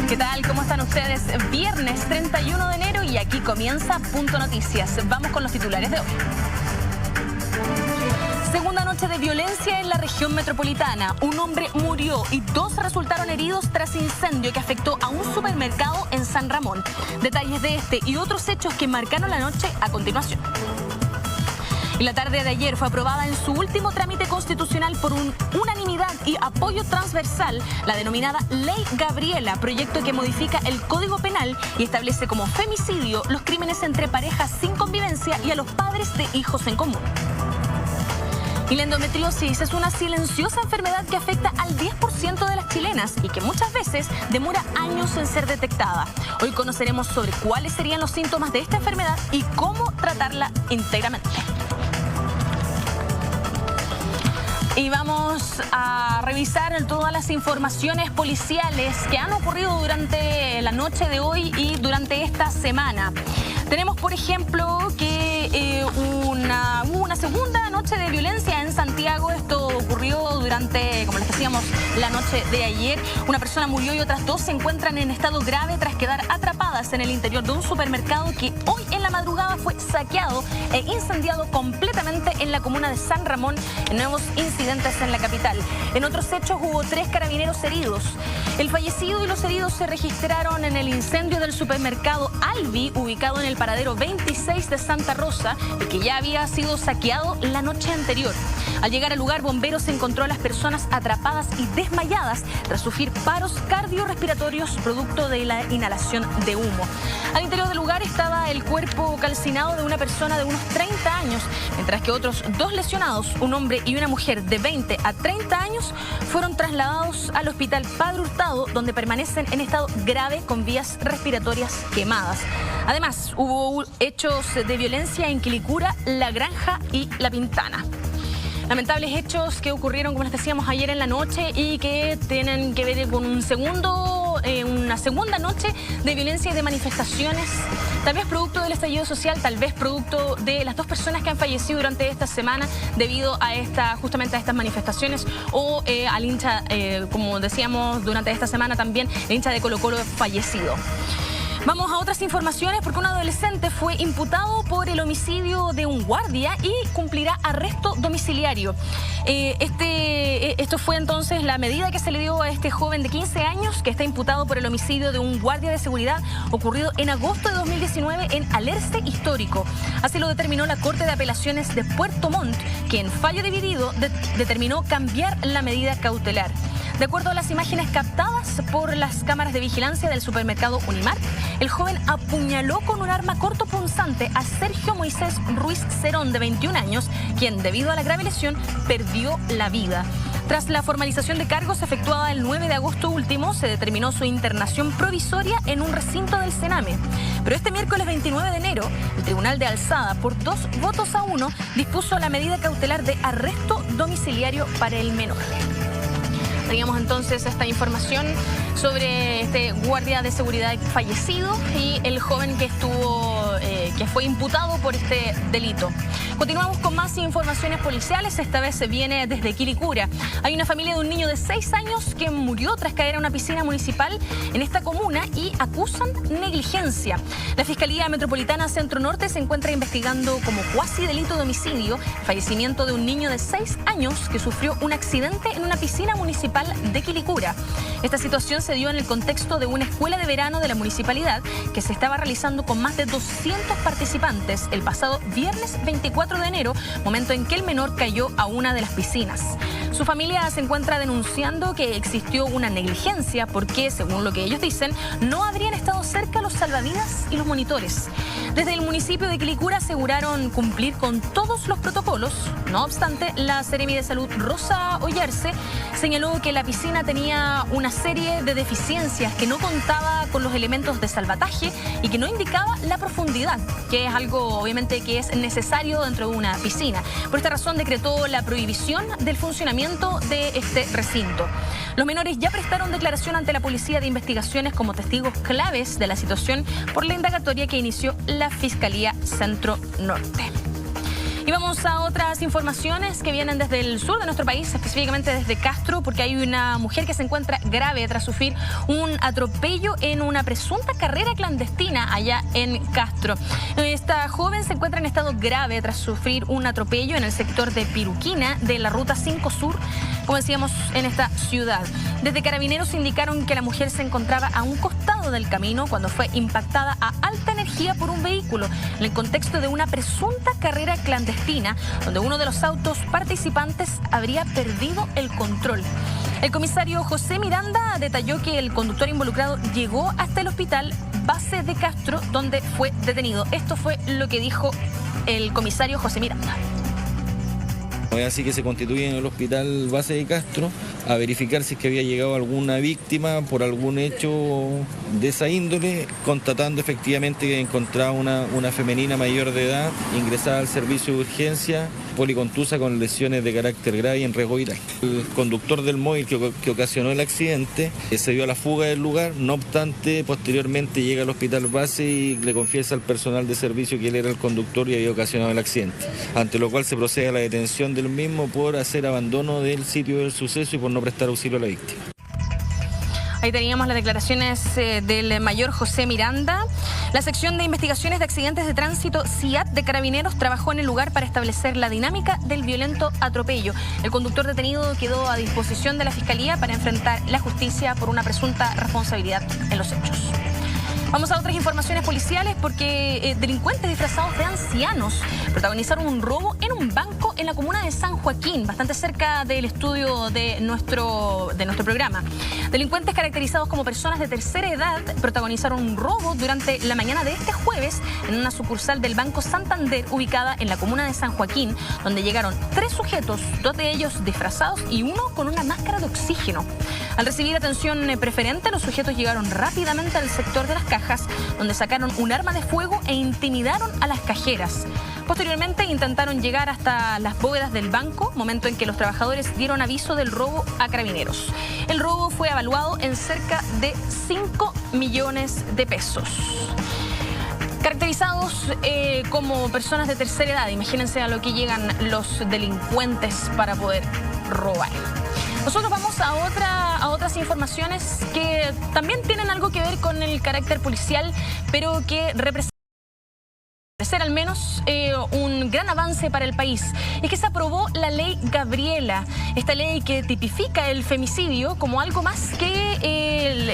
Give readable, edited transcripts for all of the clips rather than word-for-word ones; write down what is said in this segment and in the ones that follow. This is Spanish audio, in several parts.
¿Qué tal? ¿Cómo están ustedes? Viernes 31 de enero y aquí comienza Punto Noticias. Vamos con los titulares de hoy. Segunda noche de violencia en la región metropolitana. Un hombre murió y 2 resultaron heridos tras incendio que afectó a un supermercado en San Ramón. Detalles de este y otros hechos que marcaron la noche a continuación. Y la tarde de ayer fue aprobada en su último trámite constitucional por unanimidad y apoyo transversal la denominada Ley Gabriela, proyecto que modifica el Código Penal y establece como femicidio los crímenes entre parejas sin convivencia y a los padres de hijos en común. Y la endometriosis es una silenciosa enfermedad que afecta al 10% de las chilenas y que muchas veces demora años en ser detectada. Hoy conoceremos sobre cuáles serían los síntomas de esta enfermedad y cómo tratarla íntegramente. Y vamos a revisar todas las informaciones policiales que han ocurrido durante la noche de hoy y durante esta semana. Tenemos, por ejemplo, que hubo una segunda noche de violencia en Santiago. Esto ocurrió durante, como les decíamos, la noche de ayer. Una persona murió y otras 2 se encuentran en estado grave tras quedar atrapadas en el interior de un supermercado que hoy en la madrugada fue saqueado e incendiado completamente en la comuna de San Ramón, en nuevos incidentes en la capital. En otros hechos hubo 3 carabineros heridos. El fallecido y los heridos se registraron en el incendio del supermercado Albi, ubicado en el paradero 26 de Santa Rosa, el que ya había sido saqueado la noche anterior. Al llegar al lugar, bomberos encontró a las personas atrapadas y desmayadas tras sufrir paros cardiorrespiratorios producto de la inhalación de humo. Al interior del lugar estaba el cuerpo calcinado de una persona de unos 30 años, mientras que otros 2 lesionados, un hombre y una mujer de 20 a 30 años, fueron trasladados al hospital Padre Hurtado, donde permanecen en estado grave con vías respiratorias quemadas. Además, hubo hechos de violencia en Quilicura, La Granja y La Pintana. Lamentables hechos que ocurrieron, como les decíamos, ayer en la noche y que tienen que ver con una segunda noche de violencia y de manifestaciones, tal vez producto del estallido social, tal vez producto de las 2 personas que han fallecido durante esta semana debido a justamente a estas manifestaciones o al hincha, como decíamos, durante esta semana también, el hincha de Colo-Colo fallecido. Vamos a otras informaciones porque un adolescente fue imputado por el homicidio de un guardia y cumplirá arresto domiciliario. Esto fue entonces la medida que se le dio a este joven de 15 años que está imputado por el homicidio de un guardia de seguridad ocurrido en agosto de 2019 en Alerce Histórico. Así lo determinó la Corte de Apelaciones de Puerto Montt, que en fallo dividido determinó cambiar la medida cautelar. De acuerdo a las imágenes captadas por las cámaras de vigilancia del supermercado Unimar, el joven apuñaló con un arma cortopunzante a Sergio Moisés Ruiz Cerón, de 21 años, quien, debido a la grave lesión, perdió la vida. Tras la formalización de cargos efectuada el 9 de agosto último, se determinó su internación provisoria en un recinto del Sename. Pero este miércoles 29 de enero, el Tribunal de Alzada, por 2 votos a 1, dispuso la medida cautelar de arresto domiciliario para el menor. Teníamos entonces esta información sobre este guardia de seguridad fallecido y el joven que fue imputado por este delito. Continuamos con más informaciones policiales. Esta vez se viene desde Quilicura. Hay una familia de un niño de 6 años que murió tras caer a una piscina municipal en esta comuna y acusan negligencia. La Fiscalía Metropolitana Centro Norte se encuentra investigando como cuasi delito de homicidio el fallecimiento de un niño de 6 años que sufrió un accidente en una piscina municipal de Quilicura. Esta situación se dio en el contexto de una escuela de verano de la municipalidad que se estaba realizando con más de 200 participantes el pasado viernes 24 de enero, momento en que el menor cayó a una de las piscinas. Su familia se encuentra denunciando que existió una negligencia porque, según lo que ellos dicen, no habrían estado cerca los salvavidas y los monitores. Desde el municipio de Quilicura aseguraron cumplir con todos los protocolos. No obstante, la Seremi de Salud, Rosa Ollarse, señaló que la piscina tenía una serie de deficiencias, que no contaba con los elementos de salvataje y que no indicaba la profundidad, que es algo obviamente que es necesario dentro de una piscina. Por esta razón decretó la prohibición del funcionamiento de este recinto. Los menores ya prestaron declaración ante la Policía de Investigaciones como testigos claves de la situación por la indagatoria que inició la Fiscalía Centro Norte. Y vamos a otras informaciones que vienen desde el sur de nuestro país, específicamente desde Castro, porque hay una mujer que se encuentra grave tras sufrir un atropello en una presunta carrera clandestina allá en Castro. Esta joven se encuentra en estado grave tras sufrir un atropello en el sector de Piruquina de la Ruta 5 Sur, como decíamos, en esta ciudad. Desde Carabineros indicaron que la mujer se encontraba a un costado del camino cuando fue impactada a alta energía por un vehículo en el contexto de una presunta carrera clandestina donde uno de los autos participantes habría perdido el control. El comisario José Miranda detalló que el conductor involucrado llegó hasta el hospital base de Castro, donde fue detenido. Esto fue lo que dijo el comisario José Miranda. Así que se constituye en el hospital base de Castro a verificar si es que había llegado alguna víctima por algún hecho de esa índole, constatando efectivamente que encontraba una femenina mayor de edad ingresada al servicio de urgencia, policontusa con lesiones de carácter grave y en riesgo vital. El conductor del móvil que ocasionó el accidente se dio a la fuga del lugar, no obstante, posteriormente llega al hospital base y le confiesa al personal de servicio que él era el conductor y había ocasionado el accidente, ante lo cual se procede a la detención del mismo por hacer abandono del sitio del suceso y por no prestar auxilio a la víctima. Ahí teníamos las declaraciones del mayor José Miranda. La sección de investigaciones de accidentes de tránsito CIAT de Carabineros trabajó en el lugar para establecer la dinámica del violento atropello. El conductor detenido quedó a disposición de la Fiscalía para enfrentar la justicia por una presunta responsabilidad en los hechos. Vamos a otras informaciones policiales porque delincuentes disfrazados de ancianos protagonizaron un robo en un banco en la comuna de San Joaquín, bastante cerca del estudio de nuestro programa. Delincuentes caracterizados como personas de tercera edad protagonizaron un robo durante la mañana de este jueves en una sucursal del Banco Santander ubicada en la comuna de San Joaquín, donde llegaron 3 sujetos, 2 de ellos disfrazados y uno con una máscara de oxígeno. Al recibir atención preferente, los sujetos llegaron rápidamente al sector de las cajas, donde sacaron un arma de fuego e intimidaron a las cajeras. Posteriormente intentaron llegar hasta las bóvedas del banco, momento en que los trabajadores dieron aviso del robo a Carabineros. El robo fue evaluado en cerca de 5 millones de pesos. Caracterizados como personas de tercera edad, imagínense a lo que llegan los delincuentes para poder robar. Nosotros vamos a otras informaciones que también tienen algo que ver con el carácter policial, pero que representan al menos un gran avance para el país. Es que se aprobó la ley Gabriela, esta ley que tipifica el femicidio como algo más que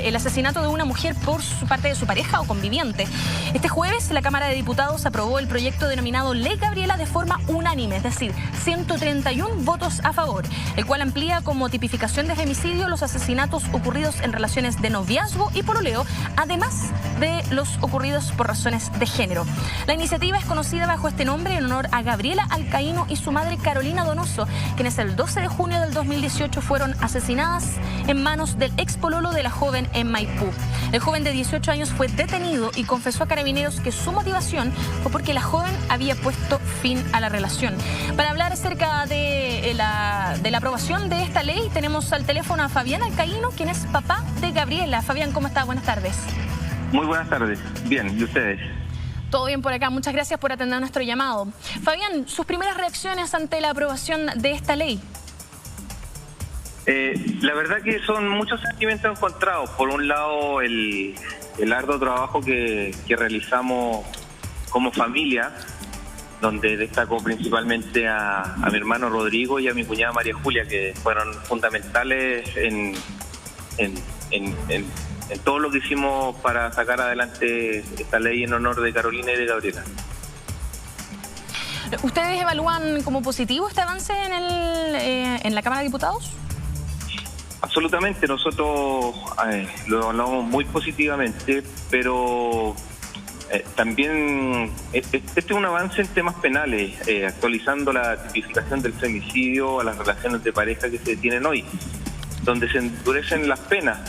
el asesinato de una mujer por parte de su pareja o conviviente. Este jueves la Cámara de Diputados aprobó el proyecto denominado Ley Gabriela de forma unánime, es decir, 131 votos a favor, el cual amplía como tipificación de femicidio los asesinatos ocurridos en relaciones de noviazgo y pololeo, además de los ocurridos por razones de género. La iniciativa es conocida bajo este nombre en honor a Gabriela Alcaíno y su madre Carolina Donoso, quienes el 12 de junio del 2018 fueron asesinadas en manos del expololo de la joven en Maipú. El joven de 18 años fue detenido y confesó a Carabineros que su motivación fue porque la joven había puesto fin a la relación. Para hablar acerca de la aprobación de esta ley, tenemos al teléfono a Fabián Alcaíno, quien es papá de Gabriela. Fabián, ¿cómo está? Buenas tardes. Muy buenas tardes. Bien, ¿y ustedes? Todo bien por acá. Muchas gracias por atender nuestro llamado. Fabián, sus primeras reacciones ante la aprobación de esta ley. La verdad que son muchos sentimientos encontrados. Por un lado, el arduo trabajo que realizamos como familia, donde destaco principalmente a mi hermano Rodrigo y a mi cuñada María Julia, que fueron fundamentales en todo lo que hicimos para sacar adelante esta ley en honor de Carolina y de Gabriela. ¿Ustedes evalúan como positivo este avance en la Cámara de Diputados? Absolutamente, nosotros lo evaluamos muy positivamente, pero también este es un avance en temas penales, actualizando la tipificación del femicidio a las relaciones de pareja que se tienen hoy, donde se endurecen las penas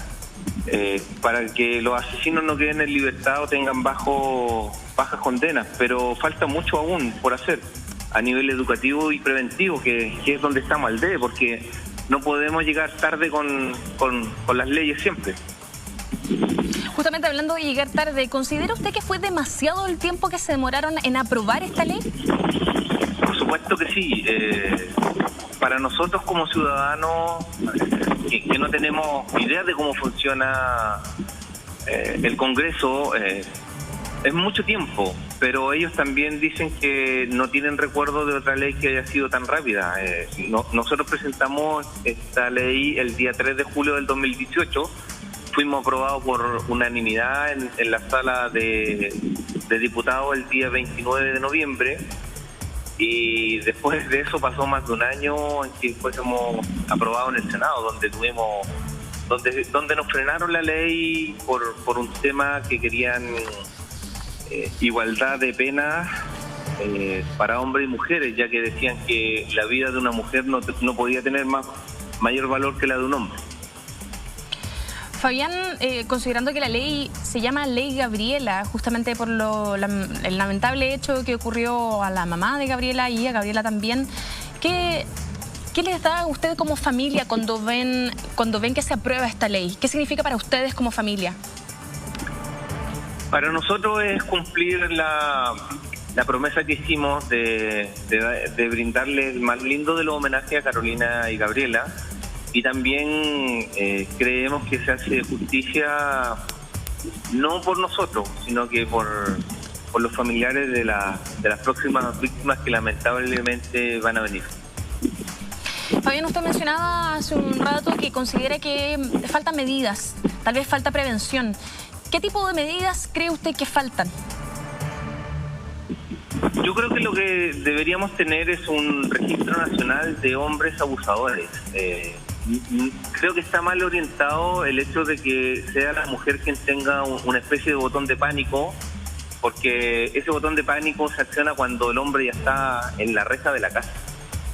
para que los asesinos no queden en libertad o tengan bajas condenas, pero falta mucho aún por hacer a nivel educativo y preventivo, que es donde estamos al debe, porque no podemos llegar tarde con las leyes siempre. Justamente hablando de llegar tarde, ¿considera usted que fue demasiado el tiempo que se demoraron en aprobar esta ley? Por supuesto que sí. Para nosotros como ciudadanos que no tenemos idea de cómo funciona el Congreso, es mucho tiempo, pero ellos también dicen que no tienen recuerdo de otra ley que haya sido tan rápida. Nosotros presentamos esta ley el día 3 de julio del 2018, fuimos aprobados por unanimidad en la sala de diputados el día 29 de noviembre, y después de eso pasó más de un año en que fuésemos aprobados en el Senado, donde nos frenaron la ley por un tema que querían igualdad de penas para hombres y mujeres, ya que decían que la vida de una mujer no podía tener mayor valor que la de un hombre. Fabián, considerando que la ley se llama Ley Gabriela, justamente por el lamentable hecho que ocurrió a la mamá de Gabriela y a Gabriela también, ¿qué les da a usted como familia cuando ven que se aprueba esta ley? ¿Qué significa para ustedes como familia? Para nosotros es cumplir la promesa que hicimos de brindarle el más lindo de los homenajes a Carolina y Gabriela, y también creemos que se hace justicia no por nosotros, sino que por los familiares de las próximas víctimas que lamentablemente van a venir. Fabián, usted mencionaba hace un rato que considera que faltan medidas, tal vez falta prevención. ¿Qué tipo de medidas cree usted que faltan? Yo creo que lo que deberíamos tener es un registro nacional de hombres abusadores. Creo que está mal orientado el hecho de que sea la mujer quien tenga una especie de botón de pánico, porque ese botón de pánico se acciona cuando el hombre ya está en la reja de la casa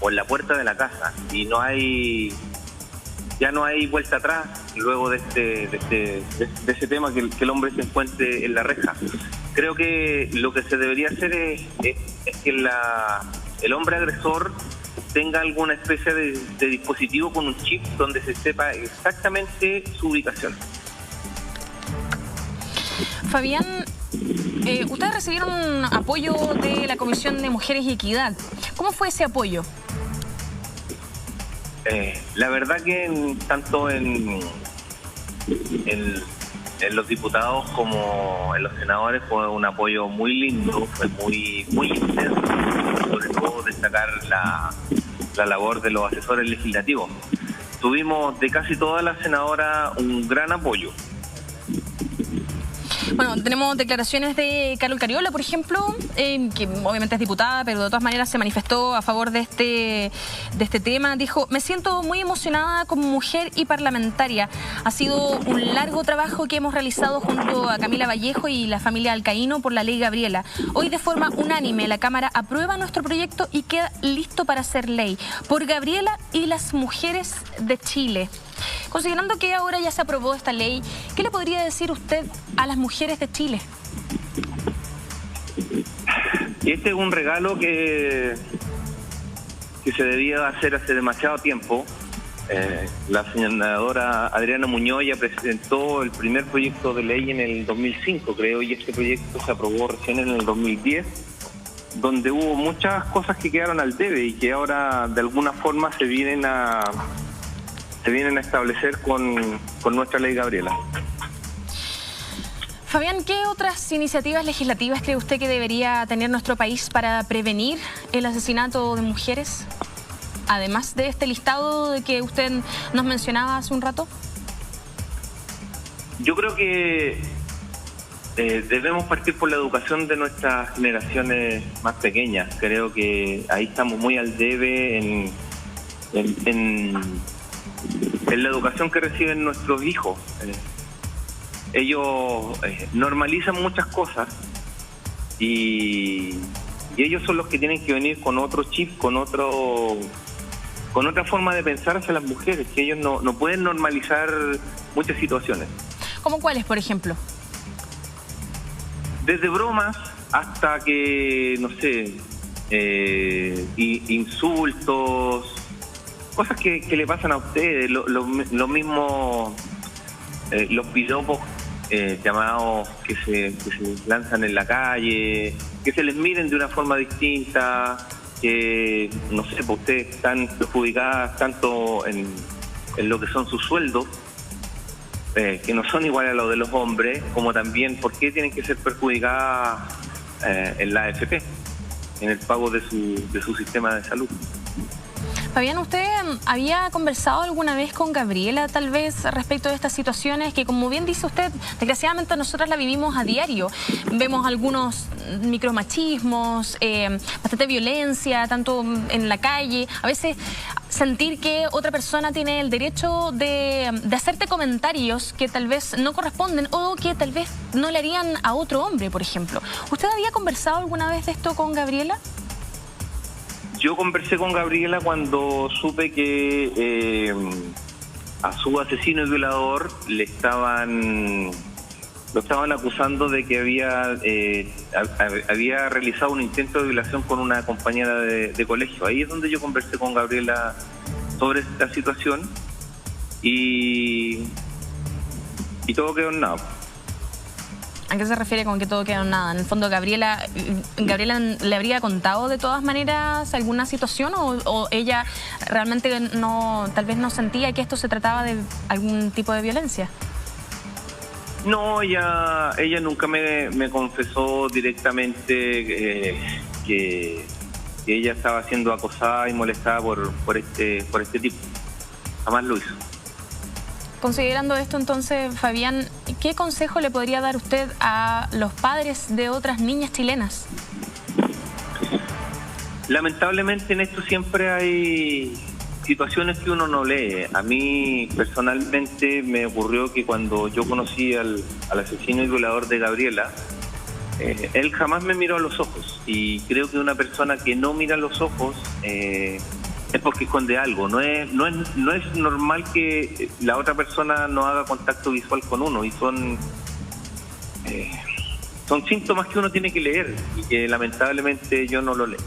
o en la puerta de la casa y ya no hay vuelta atrás luego de ese tema que el hombre se encuentre en la reja. Creo que lo que se debería hacer es que el hombre agresor tenga alguna especie de dispositivo con un chip donde se sepa exactamente su ubicación. Fabián, ustedes recibieron apoyo de la Comisión de Mujeres y Equidad. ¿Cómo fue ese apoyo? La verdad que tanto en los diputados como en los senadores fue un apoyo muy lindo, fue muy intenso, sobre todo destacar la labor de los asesores legislativos. Tuvimos de casi todas las senadoras un gran apoyo. Bueno, tenemos declaraciones de Carol Cariola, por ejemplo, que obviamente es diputada, pero de todas maneras se manifestó a favor de este tema. Dijo: me siento muy emocionada como mujer y parlamentaria. Ha sido un largo trabajo que hemos realizado junto a Camila Vallejo y la familia Alcaíno por la Ley Gabriela. Hoy de forma unánime la Cámara aprueba nuestro proyecto y queda listo para ser ley. Por Gabriela y las mujeres de Chile. Considerando que ahora ya se aprobó esta ley, ¿qué le podría decir usted a las mujeres de Chile? Este es un regalo que se debía hacer hace demasiado tiempo. La senadora Adriana Muñoz ya presentó el primer proyecto de ley en el 2005, creo, y este proyecto se aprobó recién en el 2010, donde hubo muchas cosas que quedaron al debe y que ahora de alguna forma se vienen a establecer con nuestra Ley Gabriela. Fabián, ¿qué otras iniciativas legislativas cree usted que debería tener nuestro país para prevenir el asesinato de mujeres? Además de este listado de que usted nos mencionaba hace un rato. Yo creo que debemos partir por la educación de nuestras generaciones más pequeñas. Creo que ahí estamos muy al debe en la educación que reciben nuestros hijos. Ellos normalizan muchas cosas y ellos son los que tienen que venir con otro chip, con otra forma de pensar hacia las mujeres, que ellos no pueden normalizar muchas situaciones. ¿Cómo cuáles, por ejemplo? Desde bromas hasta que, no sé, insultos, cosas que le pasan a ustedes, lo mismo, los piropos llamados que se lanzan en la calle, que se les miren de una forma distinta, que, no sé, pues ustedes están perjudicadas tanto en lo que son sus sueldos, que no son iguales a los de los hombres, como también por qué tienen que ser perjudicadas en la AFP, en el pago de su sistema de salud. Fabián, ¿usted había conversado alguna vez con Gabriela, tal vez, respecto de estas situaciones que, como bien dice usted, desgraciadamente nosotras la vivimos a diario? Vemos algunos micromachismos, bastante violencia, tanto en la calle. A veces sentir que otra persona tiene el derecho de hacerte comentarios que tal vez no corresponden o que tal vez no le harían a otro hombre, por ejemplo. ¿Usted había conversado alguna vez de esto con Gabriela? Yo conversé con Gabriela cuando supe que a su asesino y violador lo estaban acusando de que había realizado un intento de violación con una compañera de colegio. Ahí es donde yo conversé con Gabriela sobre esta situación y todo quedó en nada. ¿A qué se refiere con que todo quedó en nada? En el fondo, ¿Gabriela le habría contado de todas maneras alguna situación o ella realmente tal vez no sentía que esto se trataba de algún tipo de violencia? No, ella nunca me confesó directamente que ella estaba siendo acosada y molestada por este tipo. Jamás lo hizo. Considerando esto, entonces, Fabián, ¿qué consejo le podría dar usted a los padres de otras niñas chilenas? Lamentablemente en esto siempre hay situaciones que uno no lee. A mí personalmente me ocurrió que cuando yo conocí al asesino y violador de Gabriela, él jamás me miró a los ojos, y creo que una persona que no mira a los ojos es porque esconde algo. No es normal que la otra persona no haga contacto visual con uno, y son síntomas que uno tiene que leer y que lamentablemente yo no lo leo.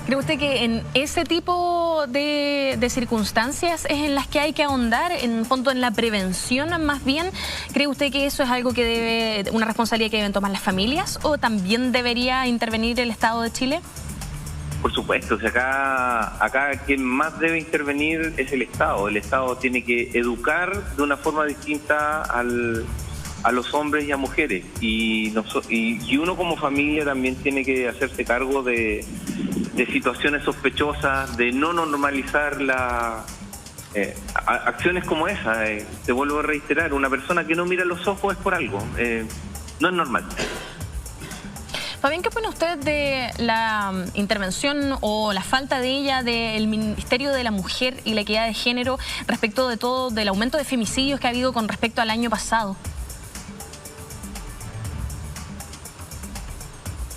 ¿Cree usted que en ese tipo de circunstancias es en las que hay que ahondar, en fondo en la prevención más bien? ¿Cree usted que eso es algo que una responsabilidad que deben tomar las familias, o también debería intervenir el Estado de Chile? Por supuesto, o sea, acá quien más debe intervenir es el Estado. El Estado tiene que educar de una forma distinta a los hombres y a mujeres, y uno como familia también tiene que hacerse cargo de situaciones sospechosas, de no normalizar acciones como esa. Te vuelvo a reiterar, una persona que no mira los ojos es por algo, no es normal. Fabián, ¿qué opina usted de la intervención o la falta de ella del Ministerio de la Mujer y la Equidad de Género respecto de todo, del aumento de femicidios que ha habido con respecto al año pasado?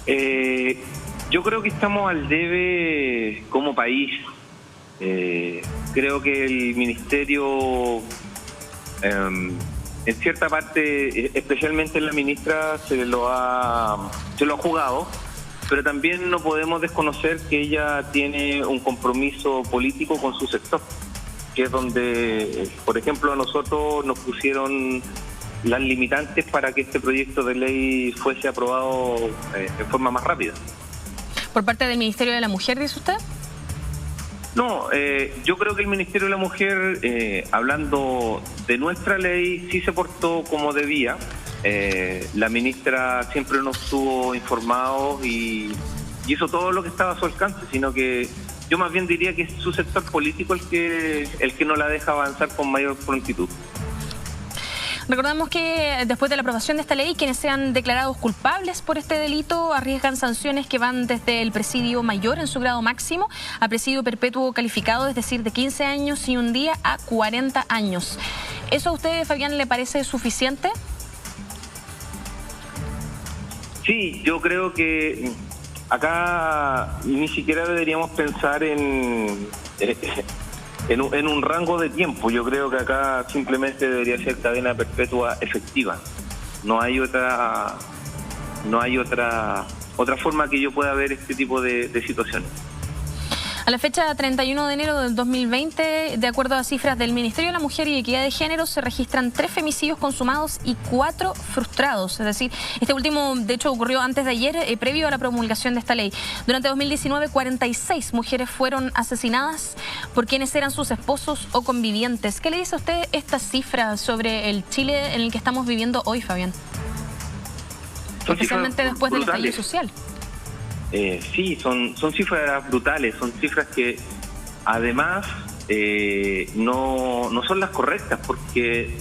Yo creo que estamos al debe como país. Creo que el Ministerio, en cierta parte, especialmente la ministra, se lo ha jugado, pero también no podemos desconocer que ella tiene un compromiso político con su sector, que es donde, por ejemplo, a nosotros nos pusieron las limitantes para que este proyecto de ley fuese aprobado en forma más rápida. ¿Por parte del Ministerio de la Mujer, dice usted? No, yo creo que el Ministerio de la Mujer, hablando de nuestra ley, sí se portó como debía. La ministra siempre nos estuvo informados y hizo todo lo que estaba a su alcance, sino que yo más bien diría que es su sector político el que no la deja avanzar con mayor prontitud. Recordamos que después de la aprobación de esta ley, quienes sean declarados culpables por este delito arriesgan sanciones que van desde el presidio mayor en su grado máximo a presidio perpetuo calificado, es decir, de 15 años y un día a 40 años. ¿Eso a usted, Fabián, le parece suficiente? Sí, yo creo que acá ni siquiera deberíamos pensar en un rango de tiempo. Yo creo que acá simplemente debería ser cadena perpetua efectiva. No hay otra forma que yo pueda ver este tipo de situaciones. A la fecha 31 de enero del 2020, de acuerdo a cifras del Ministerio de la Mujer y Equidad de Género, se registran 3 femicidios consumados y 4 frustrados. Es decir, este último, de hecho, ocurrió antes de ayer, previo a la promulgación de esta ley. Durante 2019, 46 mujeres fueron asesinadas por quienes eran sus esposos o convivientes. ¿Qué le dice a usted esta cifra sobre el Chile en el que estamos viviendo hoy, Fabián? Especialmente después del estallido social. Sí, son cifras brutales, son cifras que además no son las correctas, porque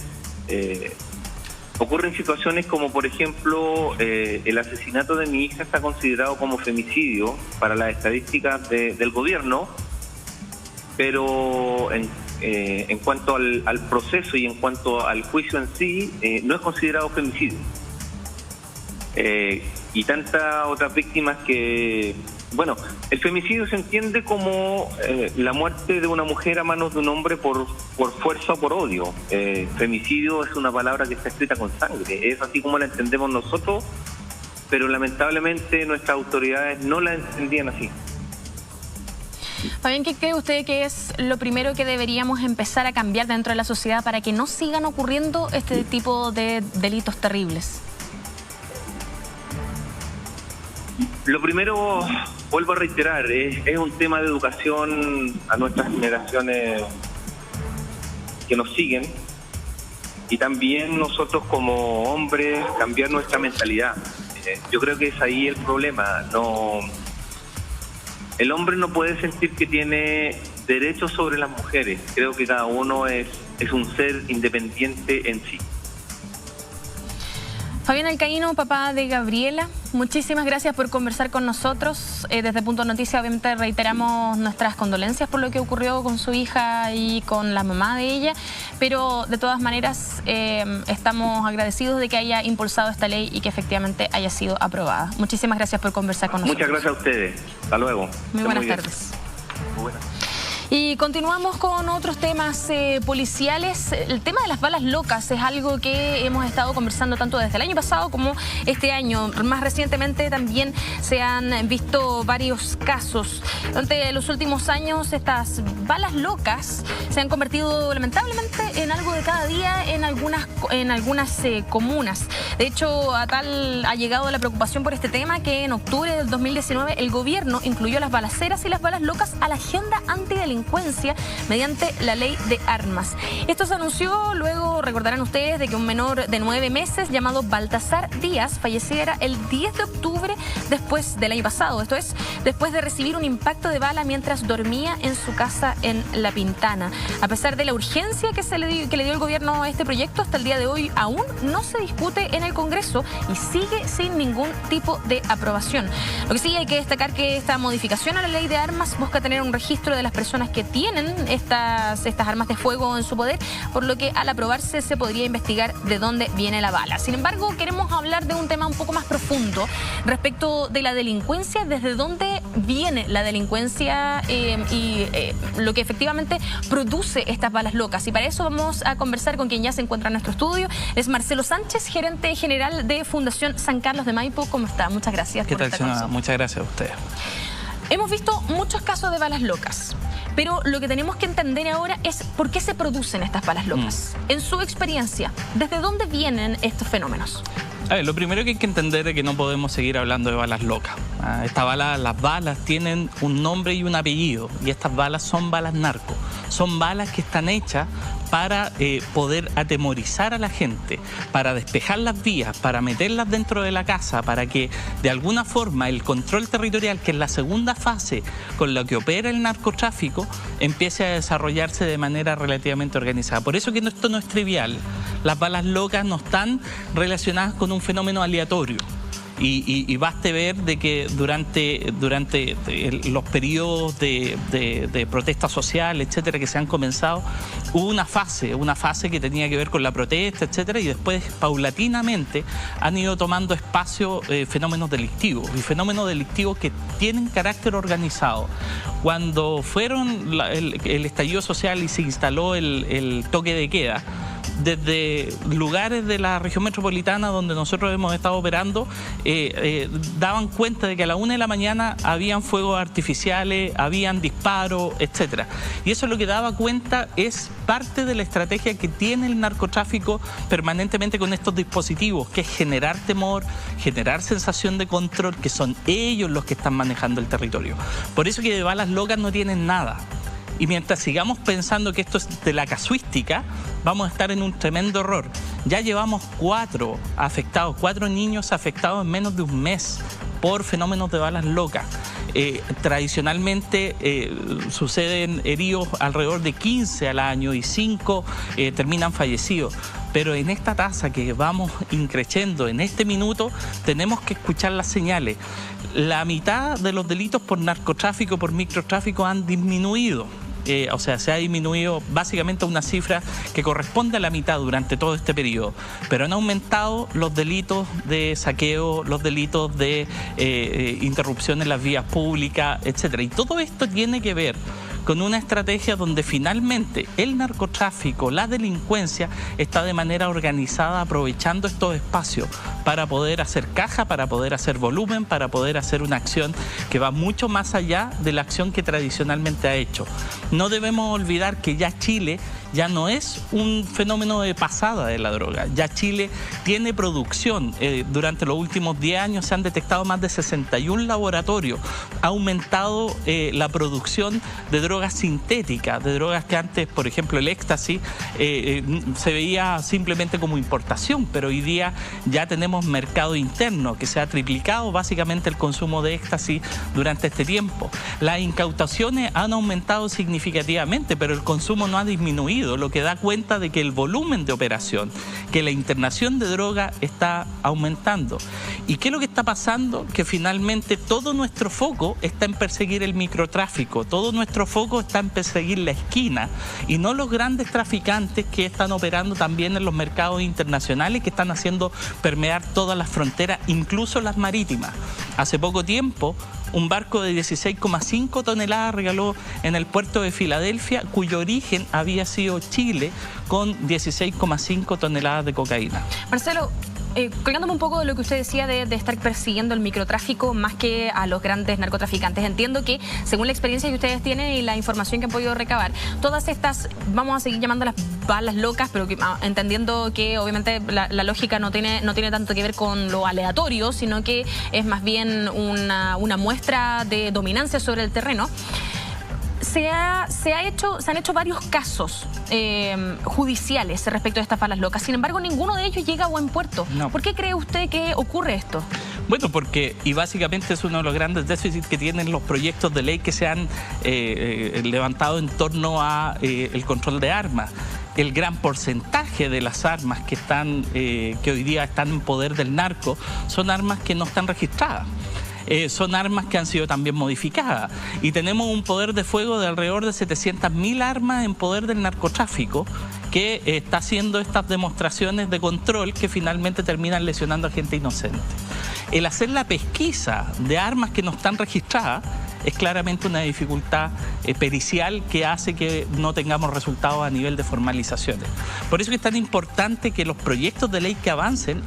ocurren situaciones como, por ejemplo, el asesinato de mi hija está considerado como femicidio para las estadísticas del gobierno, pero en cuanto al proceso y en cuanto al juicio en sí, no es considerado femicidio. Y tantas otras víctimas que... Bueno, el femicidio se entiende como la muerte de una mujer a manos de un hombre por fuerza o por odio. Femicidio es una palabra que está escrita con sangre, es así como la entendemos nosotros, pero lamentablemente nuestras autoridades no la entendían así. Fabián, ¿qué cree usted que es lo primero que deberíamos empezar a cambiar dentro de la sociedad para que no sigan ocurriendo este tipo de delitos terribles? Lo primero, vuelvo a reiterar, es un tema de educación a nuestras generaciones que nos siguen, y también nosotros como hombres cambiar nuestra mentalidad. Yo creo que es ahí el problema. El hombre no puede sentir que tiene derechos sobre las mujeres. Creo que cada uno es un ser independiente en sí. Fabián Alcaíno, papá de Gabriela, muchísimas gracias por conversar con nosotros. Desde Punto Noticias, obviamente, reiteramos nuestras condolencias por lo que ocurrió con su hija y con la mamá de ella, pero de todas maneras estamos agradecidos de que haya impulsado esta ley y que efectivamente haya sido aprobada. Muchísimas gracias por conversar con nosotros. Muchas gracias a ustedes. Hasta luego. Muy buenas tardes. Muy buenas. Y continuamos con otros temas policiales. El tema de las balas locas es algo que hemos estado conversando tanto desde el año pasado como este año. Más recientemente también se han visto varios casos. Durante los últimos años estas balas locas se han convertido lamentablemente en algo de cada día en algunas comunas. De hecho, a tal ha llegado la preocupación por este tema que en octubre del 2019 el gobierno incluyó las balaceras y las balas locas a la agenda antidelincuencia mediante la ley de armas. Esto se anunció luego, recordarán ustedes, de que un menor de 9 meses llamado Baltasar Díaz falleciera el 10 de octubre después del año pasado. Esto es, después de recibir un impacto de bala mientras dormía en su casa en La Pintana. A pesar de la urgencia que le dio el gobierno a este proyecto, hasta el día de hoy aún no se discute en el Congreso y sigue sin ningún tipo de aprobación. Lo que sí hay que destacar que esta modificación a la ley de armas busca tener un registro de las personas que tienen estas armas de fuego en su poder, por lo que al aprobarse se podría investigar de dónde viene la bala. Sin embargo, queremos hablar de un tema un poco más profundo respecto de la delincuencia, desde dónde viene la delincuencia y lo que efectivamente produce estas balas locas. Y para eso vamos a conversar con quien ya se encuentra en nuestro estudio. Es Marcelo Sánchez, gerente general de Fundación San Carlos de Maipo. ¿Cómo está? Muchas gracias por estar con nosotros. Muchas gracias a ustedes. Hemos visto muchos casos de balas locas, pero lo que tenemos que entender ahora es por qué se producen estas balas locas. En su experiencia, ¿desde dónde vienen estos fenómenos? A ver, lo primero que hay que entender es que no podemos seguir hablando de balas locas. Las balas tienen un nombre y un apellido, y estas balas son balas narco. Son balas que están hechas para poder atemorizar a la gente, para despejar las vías, para meterlas dentro de la casa, para que de alguna forma el control territorial, que es la segunda fase con la que opera el narcotráfico, empiece a desarrollarse de manera relativamente organizada. Por eso que esto no es trivial. Las balas locas no están relacionadas con un fenómeno aleatorio. Y baste ver de que durante los periodos de protesta social, etcétera, que se han comenzado, hubo una fase que tenía que ver con la protesta, etcétera, y después paulatinamente han ido tomando espacio fenómenos delictivos, y fenómenos delictivos que tienen carácter organizado. Cuando fueron el estallido social y se instaló el toque de queda, desde lugares de la región metropolitana donde nosotros hemos estado operando, daban cuenta de que a la 1 de la mañana habían fuegos artificiales, habían disparos, etcétera. Y eso lo que daba cuenta es parte de la estrategia que tiene el narcotráfico permanentemente con estos dispositivos, que es generar temor, generar sensación de control, que son ellos los que están manejando el territorio. Por eso que de balas locas no tienen nada. Y mientras sigamos pensando que esto es de la casuística, vamos a estar en un tremendo error. Ya llevamos 4 niños afectados en menos de un mes por fenómenos de balas locas. Tradicionalmente suceden heridos alrededor de 15 al año y 5 terminan fallecidos. Pero en esta tasa que vamos increciendo en este minuto, tenemos que escuchar las señales. La mitad de los delitos por narcotráfico, por microtráfico han disminuido. O sea, se ha disminuido básicamente a una cifra que corresponde a la mitad durante todo este periodo. Pero han aumentado los delitos de saqueo, los delitos de interrupción en las vías públicas, etcétera. Y todo esto tiene que ver con una estrategia donde finalmente el narcotráfico, la delincuencia, está de manera organizada aprovechando estos espacios para poder hacer caja, para poder hacer volumen, para poder hacer una acción que va mucho más allá de la acción que tradicionalmente ha hecho. No debemos olvidar que ya Chile ya no es un fenómeno de pasada de la droga. Ya Chile tiene producción. Durante los últimos 10 años se han detectado más de 61 laboratorios. Ha aumentado la producción de drogas sintéticas, de drogas que antes, por ejemplo, el éxtasis, se veía simplemente como importación, pero hoy día ya tenemos mercado interno, que se ha triplicado básicamente el consumo de éxtasis durante este tiempo. Las incautaciones han aumentado significativamente, pero el consumo no ha disminuido, lo que da cuenta de que el volumen de operación, que la internación de droga está aumentando. ¿Y qué es lo que está pasando? Que finalmente todo nuestro foco está en perseguir el microtráfico, todo nuestro foco está en perseguir la esquina y no los grandes traficantes que están operando también en los mercados internacionales, que están haciendo permear todas las fronteras, incluso las marítimas. Hace poco tiempo, un barco de 16,5 toneladas regaló en el puerto de Filadelfia, cuyo origen había sido Chile, con 16,5 toneladas de cocaína. Marcelo, colgándome un poco de lo que usted decía de estar persiguiendo el microtráfico más que a los grandes narcotraficantes, entiendo que según la experiencia que ustedes tienen y la información que han podido recabar, todas estas, vamos a seguir llamándolas balas locas, pero que, entendiendo que obviamente la lógica no tiene tanto que ver con lo aleatorio, sino que es más bien una muestra de dominancia sobre el terreno. Se han hecho varios casos judiciales respecto a estas balas locas. Sin embargo, ninguno de ellos llega a buen puerto. No. ¿Por qué cree usted que ocurre esto? Bueno, porque, y básicamente es uno de los grandes déficits que tienen los proyectos de ley que se han levantado en torno a el control de armas. El gran porcentaje de las armas que hoy día están en poder del narco son armas que no están registradas. Son armas que han sido también modificadas y tenemos un poder de fuego de alrededor de 700.000 armas en poder del narcotráfico que está haciendo estas demostraciones de control que finalmente terminan lesionando a gente inocente. El hacer la pesquisa de armas que no están registradas es claramente una dificultad pericial que hace que no tengamos resultados a nivel de formalizaciones. Por eso es tan importante que los proyectos de ley que avancen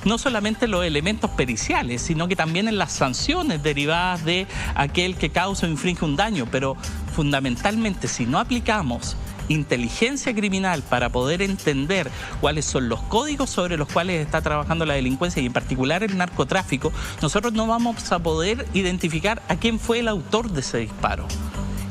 no solamente en los elementos periciales, sino que también en las sanciones derivadas de aquel que causa o infringe un daño, pero fundamentalmente si no aplicamos inteligencia criminal para poder entender cuáles son los códigos sobre los cuales está trabajando la delincuencia y en particular el narcotráfico, nosotros no vamos a poder identificar a quién fue el autor de ese disparo.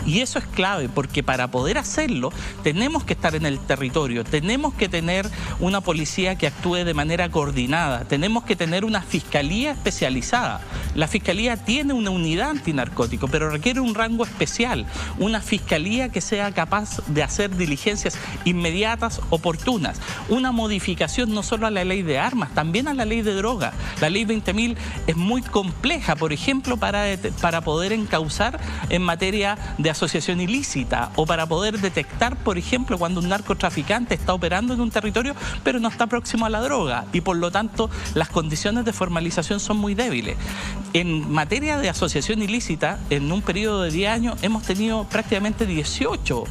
Y eso es clave porque para poder hacerlo tenemos que estar en el territorio, tenemos que tener una policía que actúe de manera coordinada, tenemos que tener una fiscalía especializada. La fiscalía tiene una unidad antinarcótico, pero requiere un rango especial, una fiscalía que sea capaz de hacer diligencias inmediatas, oportunas, una modificación no solo a la ley de armas, también a la ley de droga. La ley 20.000 es muy compleja, por ejemplo, para poder encauzar en materia de asociación ilícita o para poder detectar, por ejemplo, cuando un narcotraficante está operando en un territorio pero no está próximo a la droga y por lo tanto las condiciones de formalización son muy débiles. En materia de asociación ilícita, en un periodo de 10 años hemos tenido prácticamente 18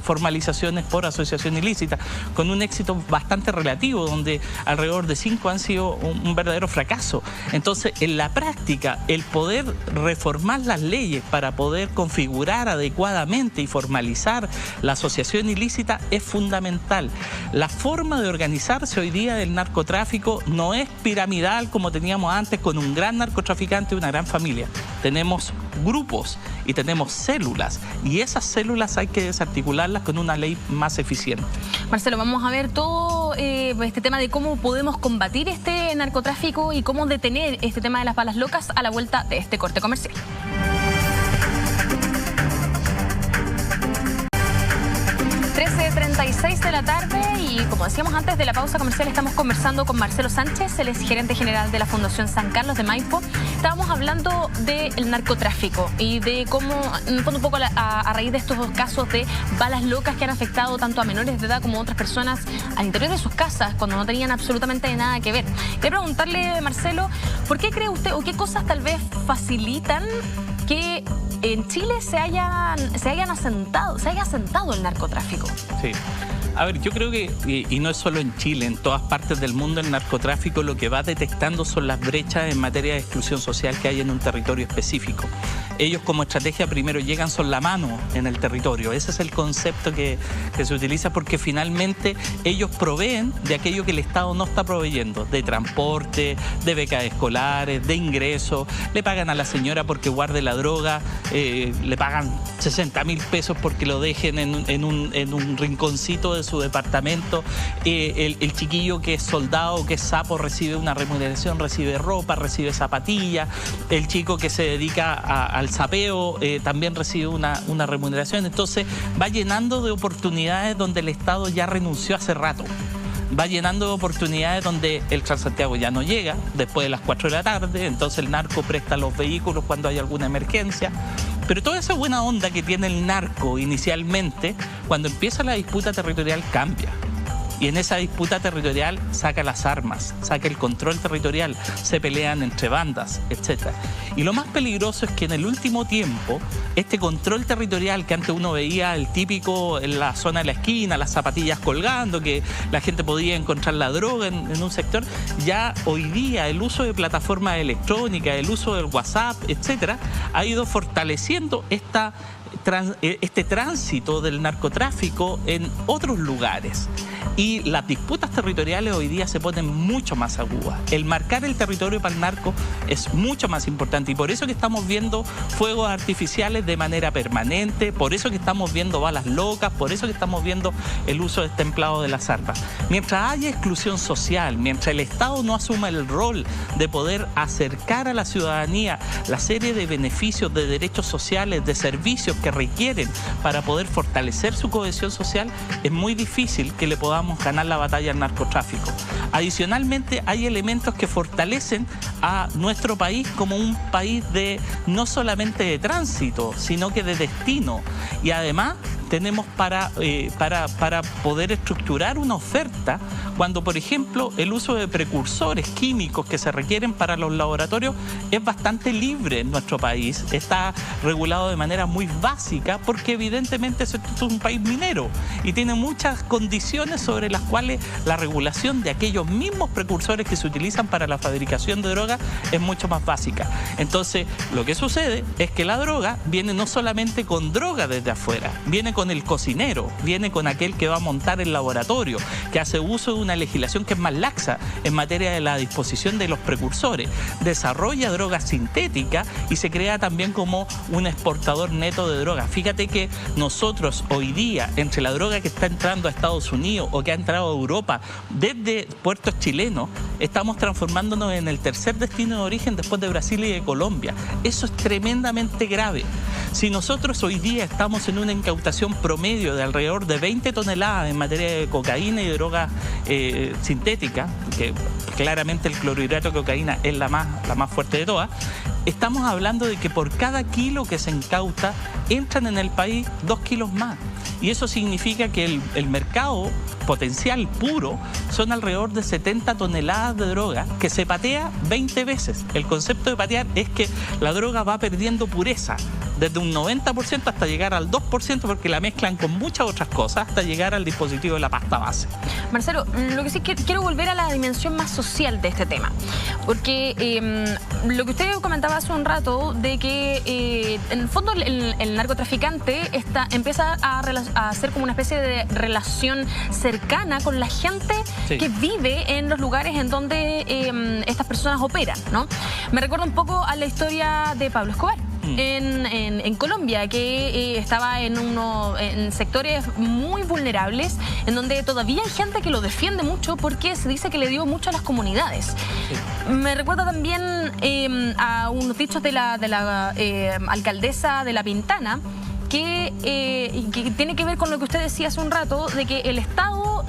formalizaciones por asociación ilícita, con un éxito bastante relativo, donde alrededor de 5 han sido un verdadero fracaso. Entonces, en la práctica, el poder reformar las leyes para poder configurar adecuadamente y formalizar la asociación ilícita es fundamental. La forma de organizarse hoy día del narcotráfico no es piramidal como teníamos antes, con un gran narcotraficante y una gran familia. Tenemos grupos y tenemos células, y esas células hay que desarticularlas con una ley más eficiente. Marcelo, vamos a ver todo este tema de cómo podemos combatir este narcotráfico y cómo detener este tema de las balas locas a la vuelta de este corte comercial. 13:36 de la tarde, y como decíamos antes de la pausa comercial, estamos conversando con Marcelo Sánchez, él es gerente general de la Fundación San Carlos de Maipo. Estábamos hablando del narcotráfico y de cómo, en el fondo, un poco a raíz de estos casos de balas locas que han afectado tanto a menores de edad como a otras personas al interior de sus casas cuando no tenían absolutamente nada que ver. Quería preguntarle, Marcelo, ¿por qué cree usted, o qué cosas tal vez facilitan que en Chile se haya asentado el narcotráfico? Sí. A ver, yo creo que, y no es solo en Chile, en todas partes del mundo el narcotráfico lo que va detectando son las brechas en materia de exclusión social que hay en un territorio específico. Ellos, como estrategia, primero llegan son la mano en el territorio. Ese es el concepto que se utiliza, porque finalmente ellos proveen de aquello que el Estado no está proveyendo, de transporte, de becas escolares, de ingresos. Le pagan a la señora porque guarde la droga, le pagan 60.000 pesos porque lo dejen en un rinconcito de su departamento. El chiquillo que es soldado, que es sapo, recibe una remuneración, recibe ropa, recibe zapatillas. El chico que se dedica al sapeo también recibe una remuneración. Entonces va llenando de oportunidades donde el Estado ya renunció hace rato. Va llenando de oportunidades donde el Transantiago ya no llega después de las 4 de la tarde, entonces el narco presta los vehículos cuando hay alguna emergencia. Pero toda esa buena onda que tiene el narco inicialmente, cuando empieza la disputa territorial, cambia. Y en esa disputa territorial saca las armas, saca el control territorial, se pelean entre bandas, etc. Y lo más peligroso es que en el último tiempo, este control territorial que antes uno veía, el típico en la zona de la esquina, las zapatillas colgando, que la gente podía encontrar la droga en un sector, ya hoy día el uso de plataformas electrónicas, el uso del WhatsApp, etc., ha ido fortaleciendo este tránsito del narcotráfico en otros lugares. Y las disputas territoriales hoy día se ponen mucho más agudas. El marcar el territorio para el narco es mucho más importante, y por eso que estamos viendo fuegos artificiales de manera permanente, por eso que estamos viendo balas locas, por eso que estamos viendo el uso destemplado de las armas. Mientras haya exclusión social, mientras el Estado no asuma el rol de poder acercar a la ciudadanía la serie de beneficios, de derechos sociales, de servicios que requieren para poder fortalecer su cohesión social, es muy difícil que le podamos ganar la batalla al narcotráfico. Adicionalmente, hay elementos que fortalecen a nuestro país como un país no solamente de tránsito, sino que de destino. Y además tenemos para poder estructurar una oferta cuando, por ejemplo, el uso de precursores químicos que se requieren para los laboratorios es bastante libre en nuestro país. Está regulado de manera muy básica porque evidentemente esto es un país minero y tiene muchas condiciones sobre las cuales la regulación de aquellos mismos precursores que se utilizan para la fabricación de droga es mucho más básica. Entonces, lo que sucede es que la droga viene no solamente con droga desde afuera, viene con el cocinero, viene con aquel que va a montar el laboratorio, que hace uso de una legislación que es más laxa en materia de la disposición de los precursores, desarrolla droga sintética y se crea también como un exportador neto de droga. Fíjate que nosotros hoy día, entre la droga que está entrando a Estados Unidos o que ha entrado a Europa desde puertos chilenos, estamos transformándonos en el tercer destino de origen después de Brasil y de Colombia. Eso es tremendamente grave. Si nosotros hoy día estamos en una incautación promedio de alrededor de 20 toneladas en materia de cocaína y de droga sintética, que claramente el clorhidrato de cocaína es la más fuerte de todas, estamos hablando de que por cada kilo que se incauta entran en el país 2 kilos más. y eso significa que el mercado potencial puro son alrededor de 70 toneladas de droga que se patea 20 veces. El concepto de patear es que la droga va perdiendo pureza desde un 90% hasta llegar al 2%, porque la mezclan con muchas otras cosas hasta llegar al dispositivo de la pasta base. Marcelo, lo que sí quiero volver a la dimensión más social de este tema, porque lo que usted comentaba hace un rato de que en el fondo el narcotraficante empieza a hacer como una especie de relación cercana con la gente que vive en los lugares en donde estas personas operan, ¿no? Me recuerda un poco a la historia de Pablo Escobar en Colombia, que estaba en sectores muy vulnerables, en donde todavía hay gente que lo defiende mucho porque se dice que le dio mucho a las comunidades. Me recuerda también a unos dichos de la alcaldesa de La Pintana, que tiene que ver con lo que usted decía hace un rato, de que el Estado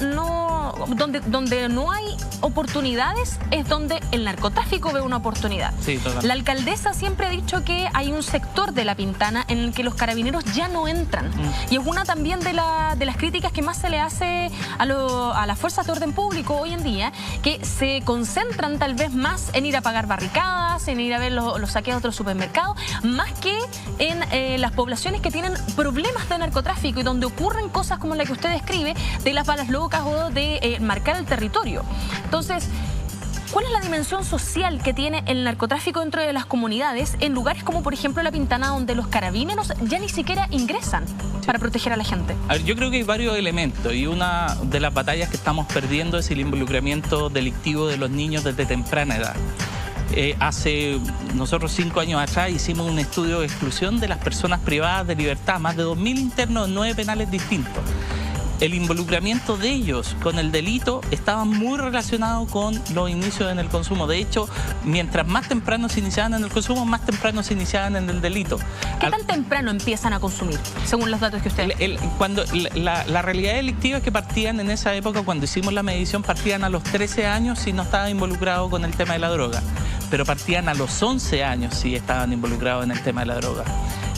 donde no hay oportunidades es donde el narcotráfico ve una oportunidad. Sí, totalmente. La alcaldesa siempre ha dicho que hay un sector de La Pintana en el que los carabineros ya no entran. Y es una también de las críticas que más se le hace a las fuerzas de orden público hoy en día, que se concentran tal vez más en ir a pagar barricadas, en ir a ver los saqueos de los supermercados, más que en las poblaciones que tienen problemas de narcotráfico y donde ocurren cosas como la que usted describe, de las balas locas o de marcar el territorio. Entonces, ¿cuál es la dimensión social que tiene el narcotráfico dentro de las comunidades en lugares como, por ejemplo, La Pintana, donde los carabineros ya ni siquiera ingresan para proteger a la gente? A ver, yo creo que hay varios elementos, y una de las batallas que estamos perdiendo es el involucramiento delictivo de los niños desde temprana edad. Nosotros 5 años atrás hicimos un estudio de exclusión de las personas privadas de libertad, más de 2.000 internos en 9 penales distintos. El involucramiento de ellos con el delito estaba muy relacionado con los inicios en el consumo. De hecho, mientras más temprano se iniciaban en el consumo, más temprano se iniciaban en el delito. ¿Qué tan temprano empiezan a consumir, según los datos que usted... La realidad delictiva es que partían en esa época, cuando hicimos la medición, partían a los 13 años si no estaban involucrados con el tema de la droga. Pero partían a los 11 años si estaban involucrados en el tema de la droga.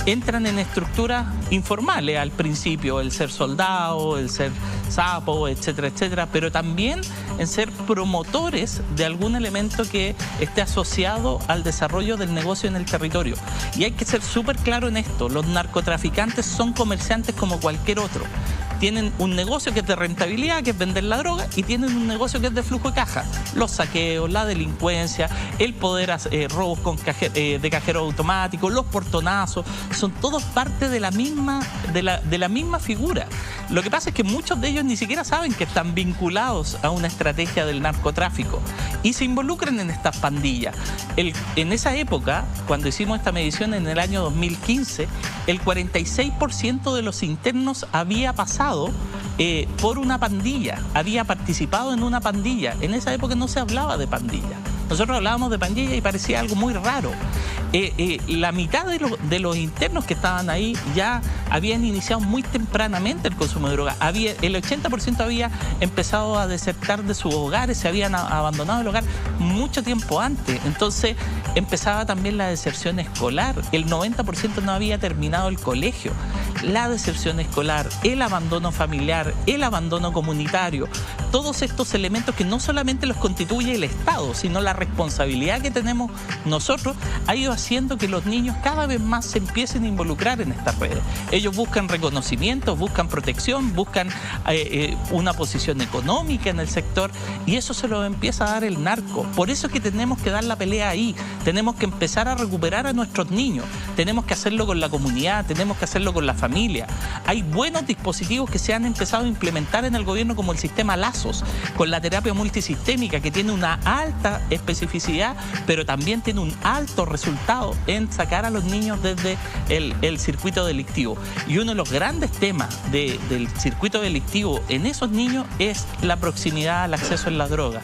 Entran en estructuras informales al principio, el ser soldado, el ser sapo, etcétera, etcétera, pero también en ser promotores de algún elemento que esté asociado al desarrollo del negocio en el territorio. Y hay que ser súper claro en esto: los narcotraficantes son comerciantes como cualquier otro. Tienen un negocio que es de rentabilidad, que es vender la droga, y tienen un negocio que es de flujo de caja. Los saqueos, la delincuencia, el poder hacer robos de cajero automático, los portonazos, son todos parte de la misma figura. Lo que pasa es que muchos de ellos ni siquiera saben que están vinculados a una estrategia del narcotráfico y se involucran en estas pandillas. En esa época, cuando hicimos esta medición en el año 2015, el 46% de los internos había pasado por una pandilla, había participado en una pandilla. En esa época no se hablaba de pandilla. Nosotros hablábamos de pandilla y parecía algo muy raro. La mitad de los internos que estaban ahí ya habían iniciado muy tempranamente el consumo de droga. El 80% había empezado a desertar de sus hogares, se habían abandonado el hogar mucho tiempo antes. Entonces empezaba también la deserción escolar. El 90% no había terminado el colegio. La deserción escolar, el abandono familiar, el abandono comunitario, todos estos elementos que no solamente los constituye el Estado, sino la responsabilidad que tenemos nosotros, ha ido haciendo que los niños cada vez más se empiecen a involucrar en estas redes. Ellos buscan reconocimiento, buscan protección, buscan una posición económica en el sector, y eso se lo empieza a dar el narco. Por eso es que tenemos que dar la pelea ahí, tenemos que empezar a recuperar a nuestros niños, tenemos que hacerlo con la comunidad, tenemos que hacerlo con la familia. Hay buenos dispositivos que se han empezado a implementar en el gobierno, como el sistema Lazos, con la terapia multisistémica, que tiene una alta especificidad, pero también tiene un alto resultado en sacar a los niños desde el circuito delictivo. Y uno de los grandes temas del circuito delictivo en esos niños es la proximidad al acceso en la droga.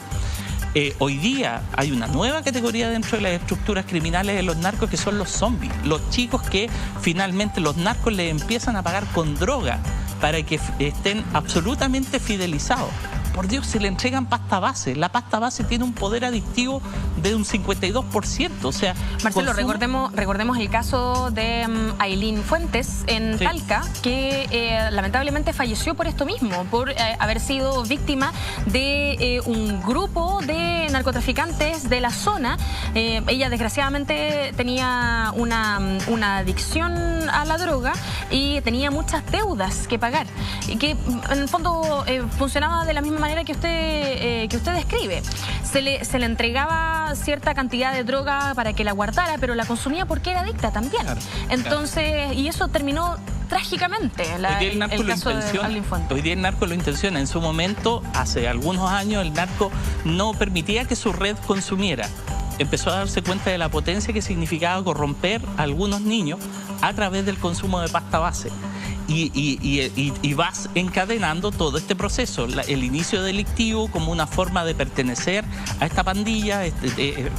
Hoy día hay una nueva categoría dentro de las estructuras criminales de los narcos, que son los zombies, los chicos que finalmente los narcos les empiezan a pagar con droga para que estén absolutamente fidelizados. por Dios, se le entregan pasta base. La pasta base tiene un poder adictivo de un 52%. O sea, Marcelo, recordemos el caso de Ailín Fuentes en Talca, que lamentablemente falleció por esto mismo, por haber sido víctima de un grupo de narcotraficantes de la zona. Ella desgraciadamente tenía una adicción a la droga y tenía muchas deudas que pagar, y que en el fondo funcionaba de la misma manera que usted describe. Se le entregaba cierta cantidad de droga para que la guardara, pero la consumía porque era adicta también. Entonces, y eso terminó trágicamente. El caso de Ailín Fuentes. Hoy día el narco lo intenciona. En su momento, hace algunos años, el narco no permitía que su red consumiera. Empezó a darse cuenta de la potencia que significaba corromper a algunos niños a través del consumo de pasta base. Y vas encadenando todo este proceso, el inicio delictivo como una forma de pertenecer a esta pandilla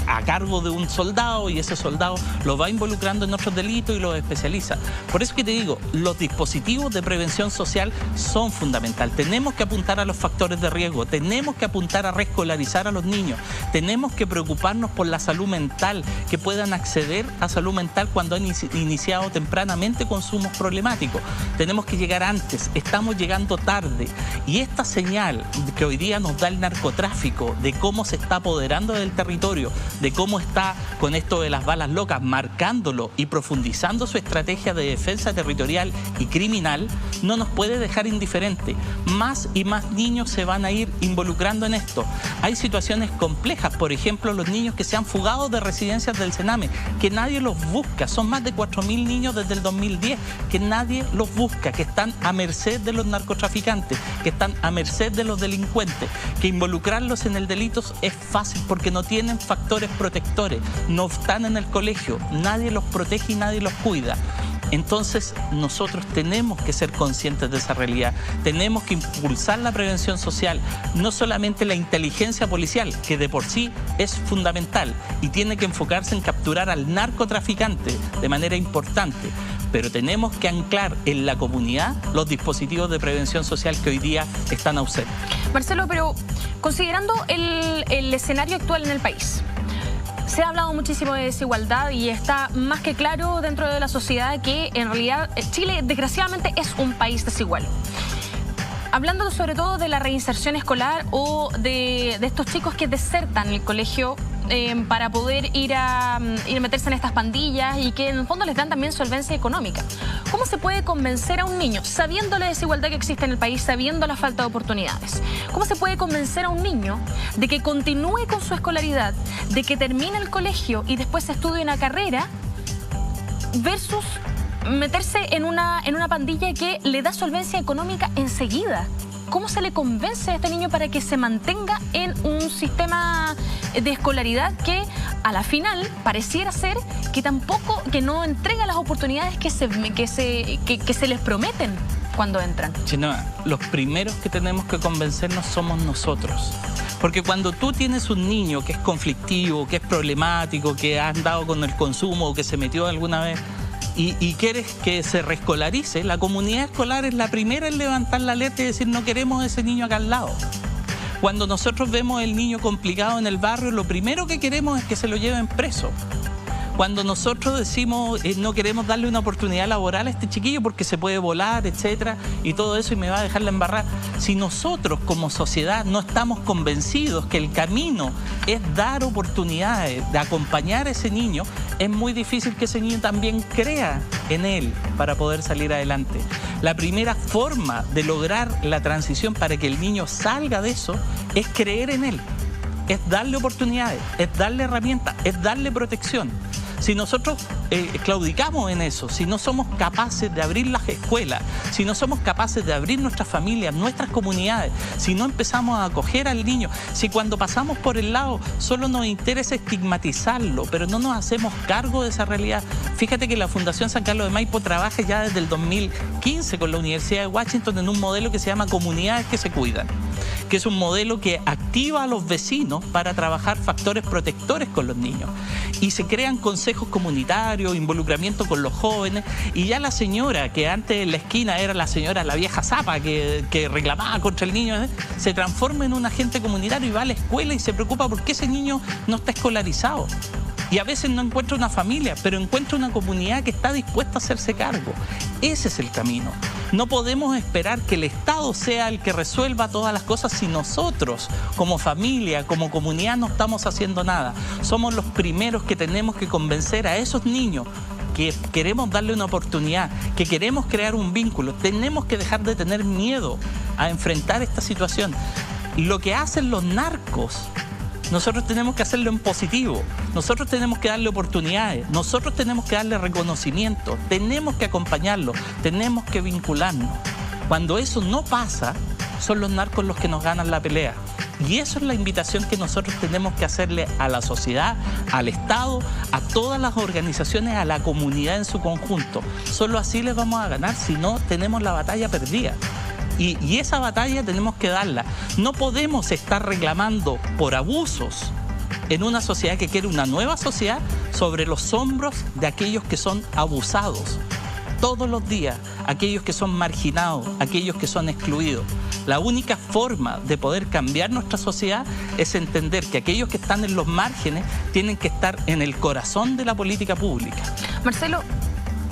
a cargo de un soldado, y ese soldado lo va involucrando en otros delitos y los especializa. Por eso que te digo, los dispositivos de prevención social son fundamentales. Tenemos que apuntar a los factores de riesgo, tenemos que apuntar a reescolarizar a los niños, tenemos que preocuparnos por la salud mental, que puedan acceder a salud mental cuando han iniciado tempranamente consumos problemáticos. Tenemos que llegar antes, estamos llegando tarde. Y esta señal que hoy día nos da el narcotráfico, de cómo se está apoderando del territorio, de cómo está con esto de las balas locas, marcándolo y profundizando su estrategia de defensa territorial y criminal, no nos puede dejar indiferentes. Más y más niños se van a ir involucrando en esto. Hay situaciones complejas, por ejemplo, los niños que se han fugado de residencias del Sename, que nadie los busca. Son más de 4.000 niños desde el 2010, que nadie los busca, que están a merced de los narcotraficantes, que están a merced de los delincuentes, que involucrarlos en el delito es fácil porque no tienen factores protectores, no están en el colegio, nadie los protege y nadie los cuida. Entonces nosotros tenemos que ser conscientes de esa realidad, tenemos que impulsar la prevención social, no solamente la inteligencia policial, que de por sí es fundamental y tiene que enfocarse en capturar al narcotraficante de manera importante, pero tenemos que anclar en la comunidad los dispositivos de prevención social que hoy día están ausentes. Marcelo, pero considerando el escenario actual en el país, se ha hablado muchísimo de desigualdad y está más que claro dentro de la sociedad que en realidad Chile desgraciadamente es un país desigual. Hablando sobre todo de la reinserción escolar o de estos chicos que desertan el colegio para poder ir a meterse en estas pandillas y que en el fondo les dan también solvencia económica. ¿Cómo se puede convencer a un niño, sabiendo la desigualdad que existe en el país, sabiendo la falta de oportunidades? ¿Cómo se puede convencer a un niño de que continúe con su escolaridad, de que termine el colegio y después estudie una carrera versus meterse en una pandilla que le da solvencia económica enseguida? ¿Cómo se le convence a este niño para que se mantenga en un sistema de escolaridad que a la final pareciera ser que no entrega las oportunidades que se les prometen cuando entran? Chenoa, los primeros que tenemos que convencernos somos nosotros. Porque cuando tú tienes un niño que es conflictivo, que es problemático, que ha andado con el consumo o que se metió alguna vez y quieres que se reescolarice, la comunidad escolar es la primera en levantar la alerta y decir no queremos a ese niño acá al lado. Cuando nosotros vemos el niño complicado en el barrio, lo primero que queremos es que se lo lleven preso. Cuando nosotros decimos no queremos darle una oportunidad laboral a este chiquillo porque se puede volar, etcétera, y todo eso y me va a dejar la embarrada. Si nosotros como sociedad no estamos convencidos que el camino es dar oportunidades, de acompañar a ese niño, es muy difícil que ese niño también crea en él para poder salir adelante. La primera forma de lograr la transición para que el niño salga de eso es creer en él, es darle oportunidades, es darle herramientas, es darle protección. Si nosotros claudicamos en eso, si no somos capaces de abrir las escuelas, si no somos capaces de abrir nuestras familias, nuestras comunidades, si no empezamos a acoger al niño, si cuando pasamos por el lado solo nos interesa estigmatizarlo, pero no nos hacemos cargo de esa realidad. Fíjate que la Fundación San Carlos de Maipo trabaja ya desde el 2015 con la Universidad de Washington en un modelo que se llama Comunidades que se Cuidan, que es un modelo que activa a los vecinos para trabajar factores protectores con los niños. Y se crean consejos comunitarios, involucramiento con los jóvenes, y ya la señora, que antes en la esquina era la señora, la vieja zapa que reclamaba contra el niño, se transforma en un agente comunitario y va a la escuela y se preocupa por qué ese niño no está escolarizado. Y a veces no encuentra una familia, pero encuentra una comunidad que está dispuesta a hacerse cargo. Ese es el camino. No podemos esperar que el Estado sea el que resuelva todas las cosas si nosotros, como familia, como comunidad, no estamos haciendo nada. Somos los primeros que tenemos que convencer a esos niños que queremos darle una oportunidad, que queremos crear un vínculo. Tenemos que dejar de tener miedo a enfrentar esta situación. Lo que hacen los narcos, nosotros tenemos que hacerlo en positivo, nosotros tenemos que darle oportunidades, nosotros tenemos que darle reconocimiento, tenemos que acompañarlo, tenemos que vincularnos. Cuando eso no pasa, son los narcos los que nos ganan la pelea. Y eso es la invitación que nosotros tenemos que hacerle a la sociedad, al Estado, a todas las organizaciones, a la comunidad en su conjunto. Solo así les vamos a ganar, si no tenemos la batalla perdida. Y esa batalla tenemos que darla. No podemos estar reclamando por abusos en una sociedad que quiere una nueva sociedad sobre los hombros de aquellos que son abusados todos los días, aquellos que son marginados, aquellos que son excluidos. La única forma de poder cambiar nuestra sociedad es entender que aquellos que están en los márgenes tienen que estar en el corazón de la política pública. Marcelo,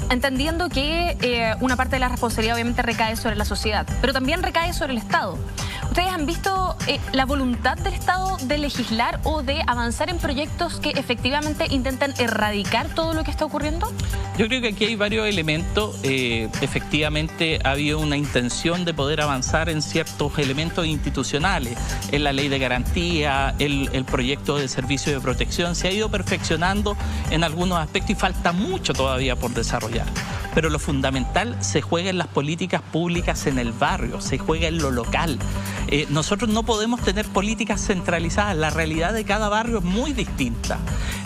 entendiendo que una parte de la responsabilidad obviamente recae sobre la sociedad, pero también recae sobre el Estado. ¿Ustedes han visto la voluntad del Estado de legislar o de avanzar en proyectos que efectivamente intenten erradicar todo lo que está ocurriendo? Yo creo que aquí hay varios elementos. Efectivamente ha habido una intención de poder avanzar en ciertos elementos institucionales. En la ley de garantía, el proyecto de servicio de protección se ha ido perfeccionando en algunos aspectos y falta mucho todavía por desarrollar. Pero lo fundamental se juega en las políticas públicas en el barrio, se juega en lo local. Nosotros no podemos tener políticas centralizadas. La realidad de cada barrio es muy distinta.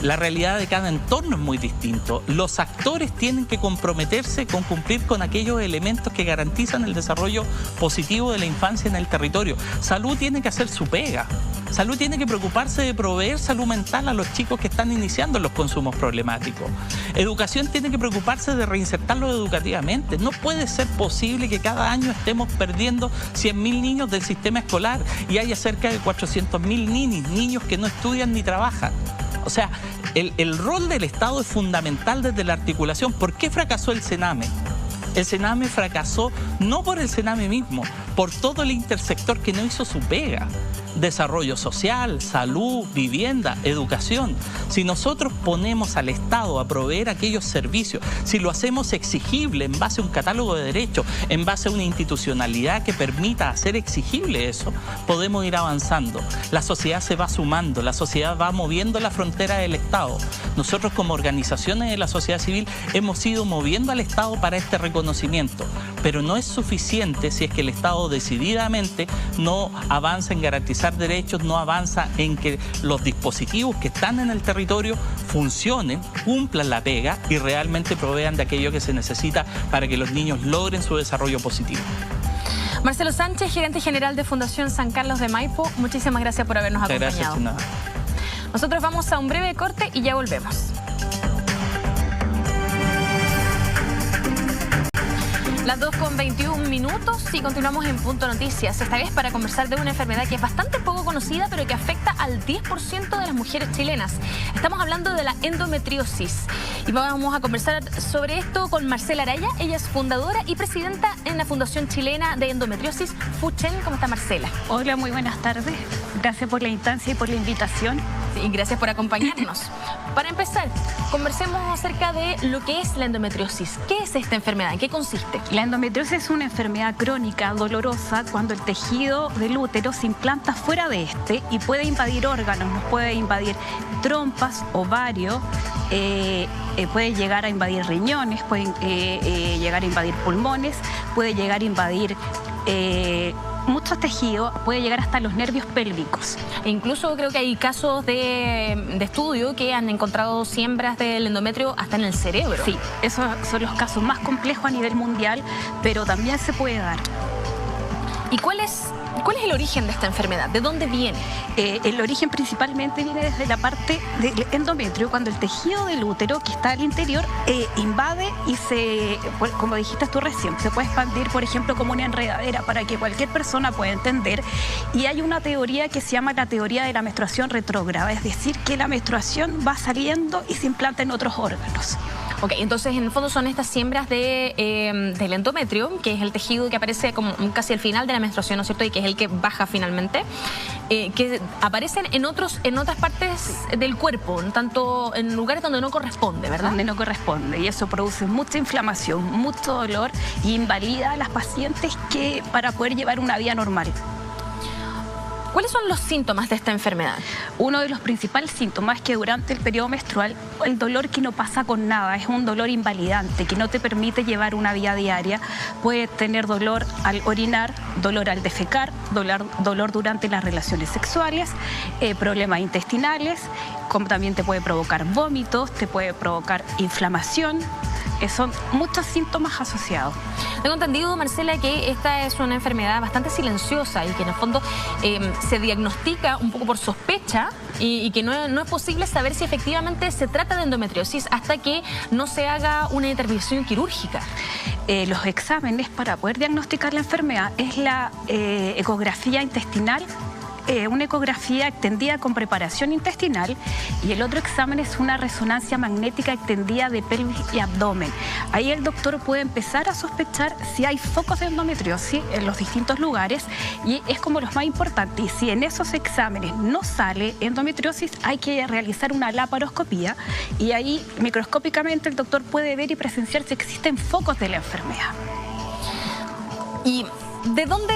La realidad de cada entorno es muy distinto. Los actores tienen que comprometerse con cumplir con aquellos elementos que garantizan el desarrollo positivo de la infancia en el territorio. Salud tiene que hacer su pega. Salud tiene que preocuparse de proveer salud mental a los chicos que están iniciando los consumos problemáticos. Educación tiene que preocuparse de reinsertarlos educativamente. No puede ser posible que cada año estemos perdiendo 100.000 niños del sistema escolar y haya cerca de 400.000 niños que no estudian ni trabajan. O sea, el rol del Estado es fundamental desde la articulación. ¿Por qué fracasó el Sename? El Sename fracasó no por el Sename mismo, por todo el intersector que no hizo su pega. Desarrollo social, salud, vivienda, educación. Si nosotros ponemos al Estado a proveer aquellos servicios, si lo hacemos exigible en base a un catálogo de derechos, en base a una institucionalidad que permita hacer exigible eso, podemos ir avanzando. La sociedad se va sumando, la sociedad va moviendo la frontera del Estado. Nosotros como organizaciones de la sociedad civil hemos ido moviendo al Estado para este reconocimiento, pero no es suficiente si es que el Estado decididamente no avanza en garantizar derechos, no avanza en que los dispositivos que están en el territorio funcionen, cumplan la pega y realmente provean de aquello que se necesita para que los niños logren su desarrollo positivo. Marcelo Sánchez, gerente general de Fundación San Carlos de Maipo, muchísimas gracias por habernos acompañado. Gracias, Nosotros vamos a un breve corte y ya volvemos. Las 2:21 y continuamos en Punto Noticias, esta vez para conversar de una enfermedad que es bastante poco conocida, pero que afecta al 10% de las mujeres chilenas. Estamos hablando de la endometriosis y vamos a conversar sobre esto con Marcela Araya. Ella es fundadora y presidenta en la Fundación Chilena de Endometriosis, FUCHEN. ¿Cómo está, Marcela? Hola, muy buenas tardes. Gracias por la instancia y por la invitación. Sí, gracias por acompañarnos. Para empezar, conversemos acerca de lo que es la endometriosis. ¿Qué es esta enfermedad? ¿En qué consiste? La endometriosis es una enfermedad crónica, dolorosa, cuando el tejido del útero se implanta fuera de este y puede invadir órganos, nos puede invadir trompas, ovarios, puede llegar a invadir riñones, puede llegar a invadir pulmones, puede llegar a invadir muchos tejidos, puede llegar hasta los nervios pélvicos. E incluso creo que hay casos de estudio que han encontrado siembras del endometrio hasta en el cerebro. Sí, esos son los casos más complejos a nivel mundial, pero también se puede dar. ¿Y cuál es el origen de esta enfermedad? ¿De dónde viene? El origen principalmente viene desde la parte del endometrio, cuando el tejido del útero que está al interior invade y como dijiste tú recién, se puede expandir, por ejemplo, como una enredadera para que cualquier persona pueda entender. Y hay una teoría que se llama la teoría de la menstruación retrógrada, es decir, que la menstruación va saliendo y se implanta en otros órganos. Ok, entonces en el fondo son estas siembras del endometrio, que es el tejido que aparece como casi al final de la menstruación, ¿no es cierto? Y que es el que baja finalmente, que aparecen en otras partes del cuerpo, tanto en lugares donde no corresponde, ¿verdad? Donde no corresponde, y eso produce mucha inflamación, mucho dolor y invalida a las pacientes para poder llevar una vida normal. ¿Cuáles son los síntomas de esta enfermedad? Uno de los principales síntomas es que durante el periodo menstrual el dolor que no pasa con nada, es un dolor invalidante que no te permite llevar una vida diaria. Puedes tener dolor al orinar, dolor al defecar, dolor durante las relaciones sexuales, problemas intestinales, como también te puede provocar vómitos, te puede provocar inflamación. Son muchos síntomas asociados. Tengo entendido, Marcela, que esta es una enfermedad bastante silenciosa y que en el fondo se diagnostica un poco por sospecha y que no es posible saber si efectivamente se trata de endometriosis hasta que no se haga una intervención quirúrgica. Los exámenes para poder diagnosticar la enfermedad es la ecografía intestinal, una ecografía extendida con preparación intestinal, y el otro examen es una resonancia magnética extendida de pelvis y abdomen. Ahí el doctor puede empezar a sospechar si hay focos de endometriosis en los distintos lugares, y es como los más importantes. Y si en esos exámenes no sale endometriosis, hay que realizar una laparoscopía, y ahí microscópicamente el doctor puede ver y presenciar si existen focos de la enfermedad. Y ¿de dónde,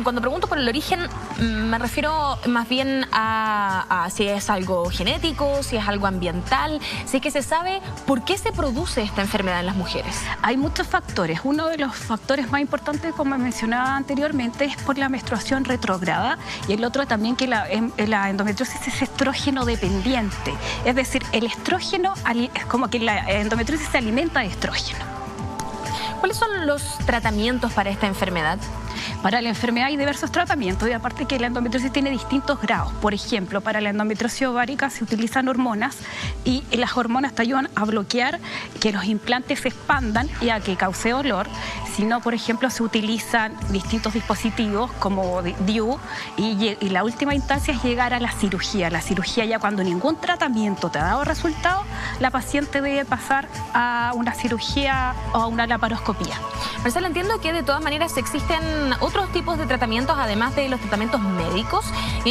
cuando pregunto por el origen, me refiero más bien a si es algo genético, si es algo ambiental, si es que se sabe por qué se produce esta enfermedad en las mujeres? Hay muchos factores. Uno de los factores más importantes, como mencionaba anteriormente, es por la menstruación retrógrada, y el otro también que la endometriosis es estrógeno dependiente. Es decir, el estrógeno, es como que la endometriosis se alimenta de estrógeno. ¿Cuáles son los tratamientos para esta enfermedad? Para la enfermedad hay diversos tratamientos, y aparte que la endometriosis tiene distintos grados. Por ejemplo, para la endometriosis ovárica se utilizan hormonas, y las hormonas te ayudan a bloquear que los implantes se expandan y a que cause dolor. Si no, por ejemplo, se utilizan distintos dispositivos como DIU, y la última instancia es llegar a la cirugía. La cirugía, ya cuando ningún tratamiento te ha dado resultado, la paciente debe pasar a una cirugía o a una laparoscopía. Marcela, entiendo que de todas maneras existen otros tipos de tratamientos, además de los tratamientos médicos.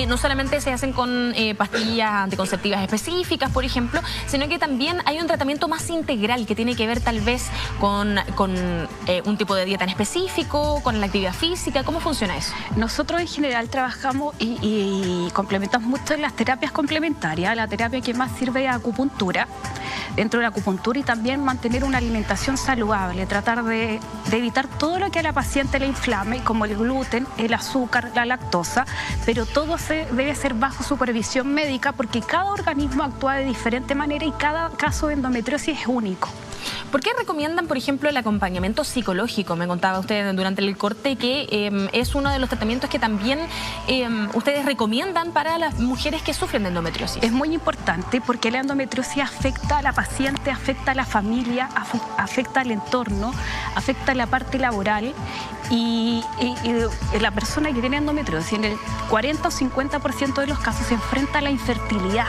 No solamente se hacen con pastillas anticonceptivas específicas, por ejemplo, sino que también hay un tratamiento más integral que tiene que ver tal vez con un tipo de dieta en específico, con la actividad física. ¿Cómo funciona eso? Nosotros en general trabajamos y complementamos mucho en las terapias complementarias. La terapia que más sirve es acupuntura. Dentro de la acupuntura, y también mantener una alimentación saludable, tratar de evitar todo lo que a la paciente le inflame, como el gluten, el azúcar, la lactosa, pero todo debe ser bajo supervisión médica, porque cada organismo actúa de diferente manera y cada caso de endometriosis es único. ¿Por qué recomiendan, por ejemplo, el acompañamiento psicológico? Me contaba usted durante el corte que es uno de los tratamientos que también ustedes recomiendan para las mujeres que sufren de endometriosis. Es muy importante porque la endometriosis afecta a la paciente, afecta a la familia, afecta al entorno, afecta a la parte laboral, y la persona que tiene endometriosis en el 40 o 50% de los casos se enfrenta a la infertilidad.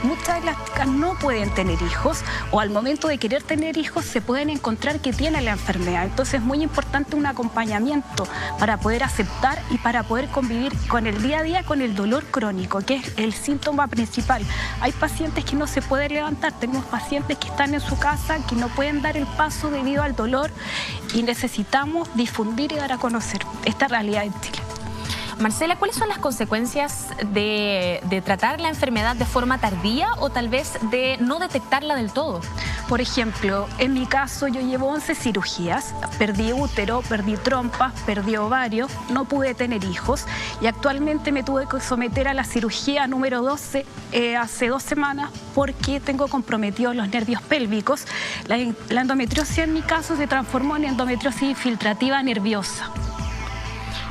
Muchas de las chicas no pueden tener hijos, o al momento de querer tener hijos se pueden encontrar que tienen la enfermedad. Entonces es muy importante un acompañamiento para poder aceptar y para poder convivir con el día a día con el dolor crónico, que es el síntoma principal. Hay pacientes que no se pueden levantar, tenemos pacientes que están en su casa, que no pueden dar el paso debido al dolor, y necesitamos difundir y dar a conocer esta realidad en Chile. Marcela, ¿cuáles son las consecuencias de tratar la enfermedad de forma tardía o tal vez de no detectarla del todo? Por ejemplo, en mi caso yo llevo 11 cirugías, perdí útero, perdí trompas, perdí ovario, no pude tener hijos, y actualmente me tuve que someter a la cirugía número 12 hace 2 semanas porque tengo comprometidos los nervios pélvicos. La endometriosis en mi caso se transformó en endometriosis infiltrativa nerviosa.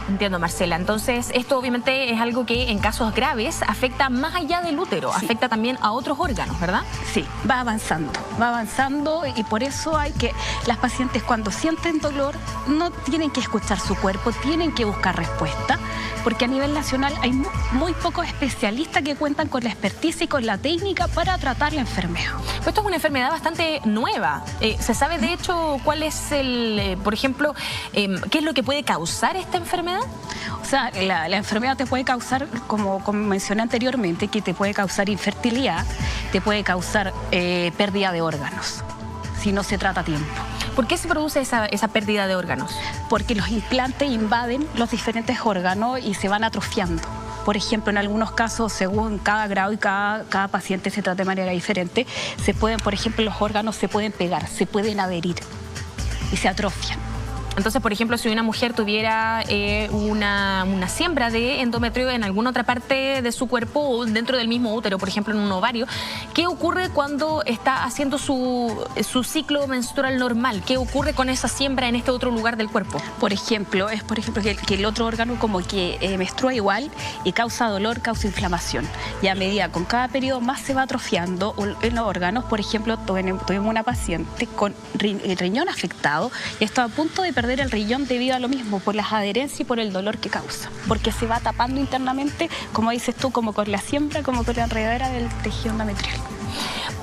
Entiendo, Marcela. Entonces, esto obviamente es algo que en casos graves afecta más allá del útero, Sí. afecta también a otros órganos, ¿verdad? Sí, va avanzando y por eso hay que, las pacientes cuando sienten dolor no tienen que escuchar su cuerpo, tienen que buscar respuesta, porque a nivel nacional hay muy pocos especialistas que cuentan con la experticia y con la técnica para tratar la enfermedad. Pues esto es una enfermedad bastante nueva. ¿Se sabe de hecho cuál es por ejemplo, qué es lo que puede causar esta enfermedad? O sea, la enfermedad te puede causar, como mencioné anteriormente, que te puede causar infertilidad, te puede causar pérdida de órganos, si no se trata a tiempo. ¿Por qué se produce esa pérdida de órganos? Porque los implantes invaden los diferentes órganos y se van atrofiando. Por ejemplo, en algunos casos, según cada grado y cada paciente se trata de manera diferente, por ejemplo, los órganos se pueden pegar, se pueden adherir y se atrofian. Entonces, por ejemplo, si una mujer tuviera una siembra de endometrio en alguna otra parte de su cuerpo o dentro del mismo útero, por ejemplo, en un ovario, ¿qué ocurre cuando está haciendo su ciclo menstrual normal? ¿Qué ocurre con esa siembra en este otro lugar del cuerpo? Por ejemplo, que el otro órgano como que menstrua igual y causa dolor, causa inflamación. Y a medida con cada periodo más se va atrofiando en los órganos. Por ejemplo, tuvimos una paciente con el riñón afectado y estaba a punto de perder el riñón debido a lo mismo, por las adherencias y por el dolor que causa, porque se va tapando internamente, como dices tú, como con la siembra, como con la enredadera del tejido endometrial.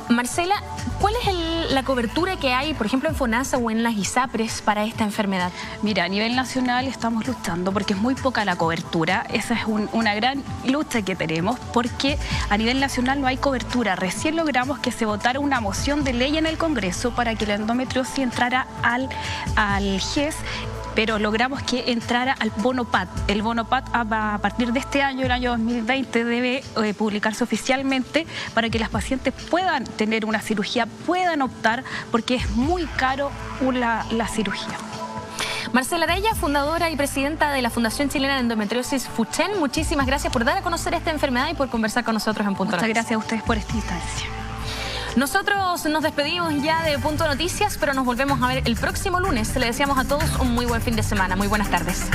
Marcela, ¿cuál es la cobertura que hay, por ejemplo, en FONASA o en las ISAPRES para esta enfermedad? Mira, a nivel nacional estamos luchando porque es muy poca la cobertura. Esa es una gran lucha que tenemos porque a nivel nacional no hay cobertura. Recién logramos que se votara una moción de ley en el Congreso para que la endometriosis entrara al GES, pero logramos que entrara al bono PAD. El bono PAD a partir de este año, el año 2020, debe publicarse oficialmente para que las pacientes puedan tener una cirugía, puedan optar, porque es muy caro la cirugía. Marcela Araya, fundadora y presidenta de la Fundación Chilena de Endometriosis, FUCHEN, muchísimas gracias por dar a conocer esta enfermedad y por conversar con nosotros en Punto Muchas Noticias. gracias a ustedes por esta instancia. Nosotros nos despedimos ya de Punto Noticias, pero nos volvemos a ver el próximo lunes. Le deseamos a todos un muy buen fin de semana. Muy buenas tardes.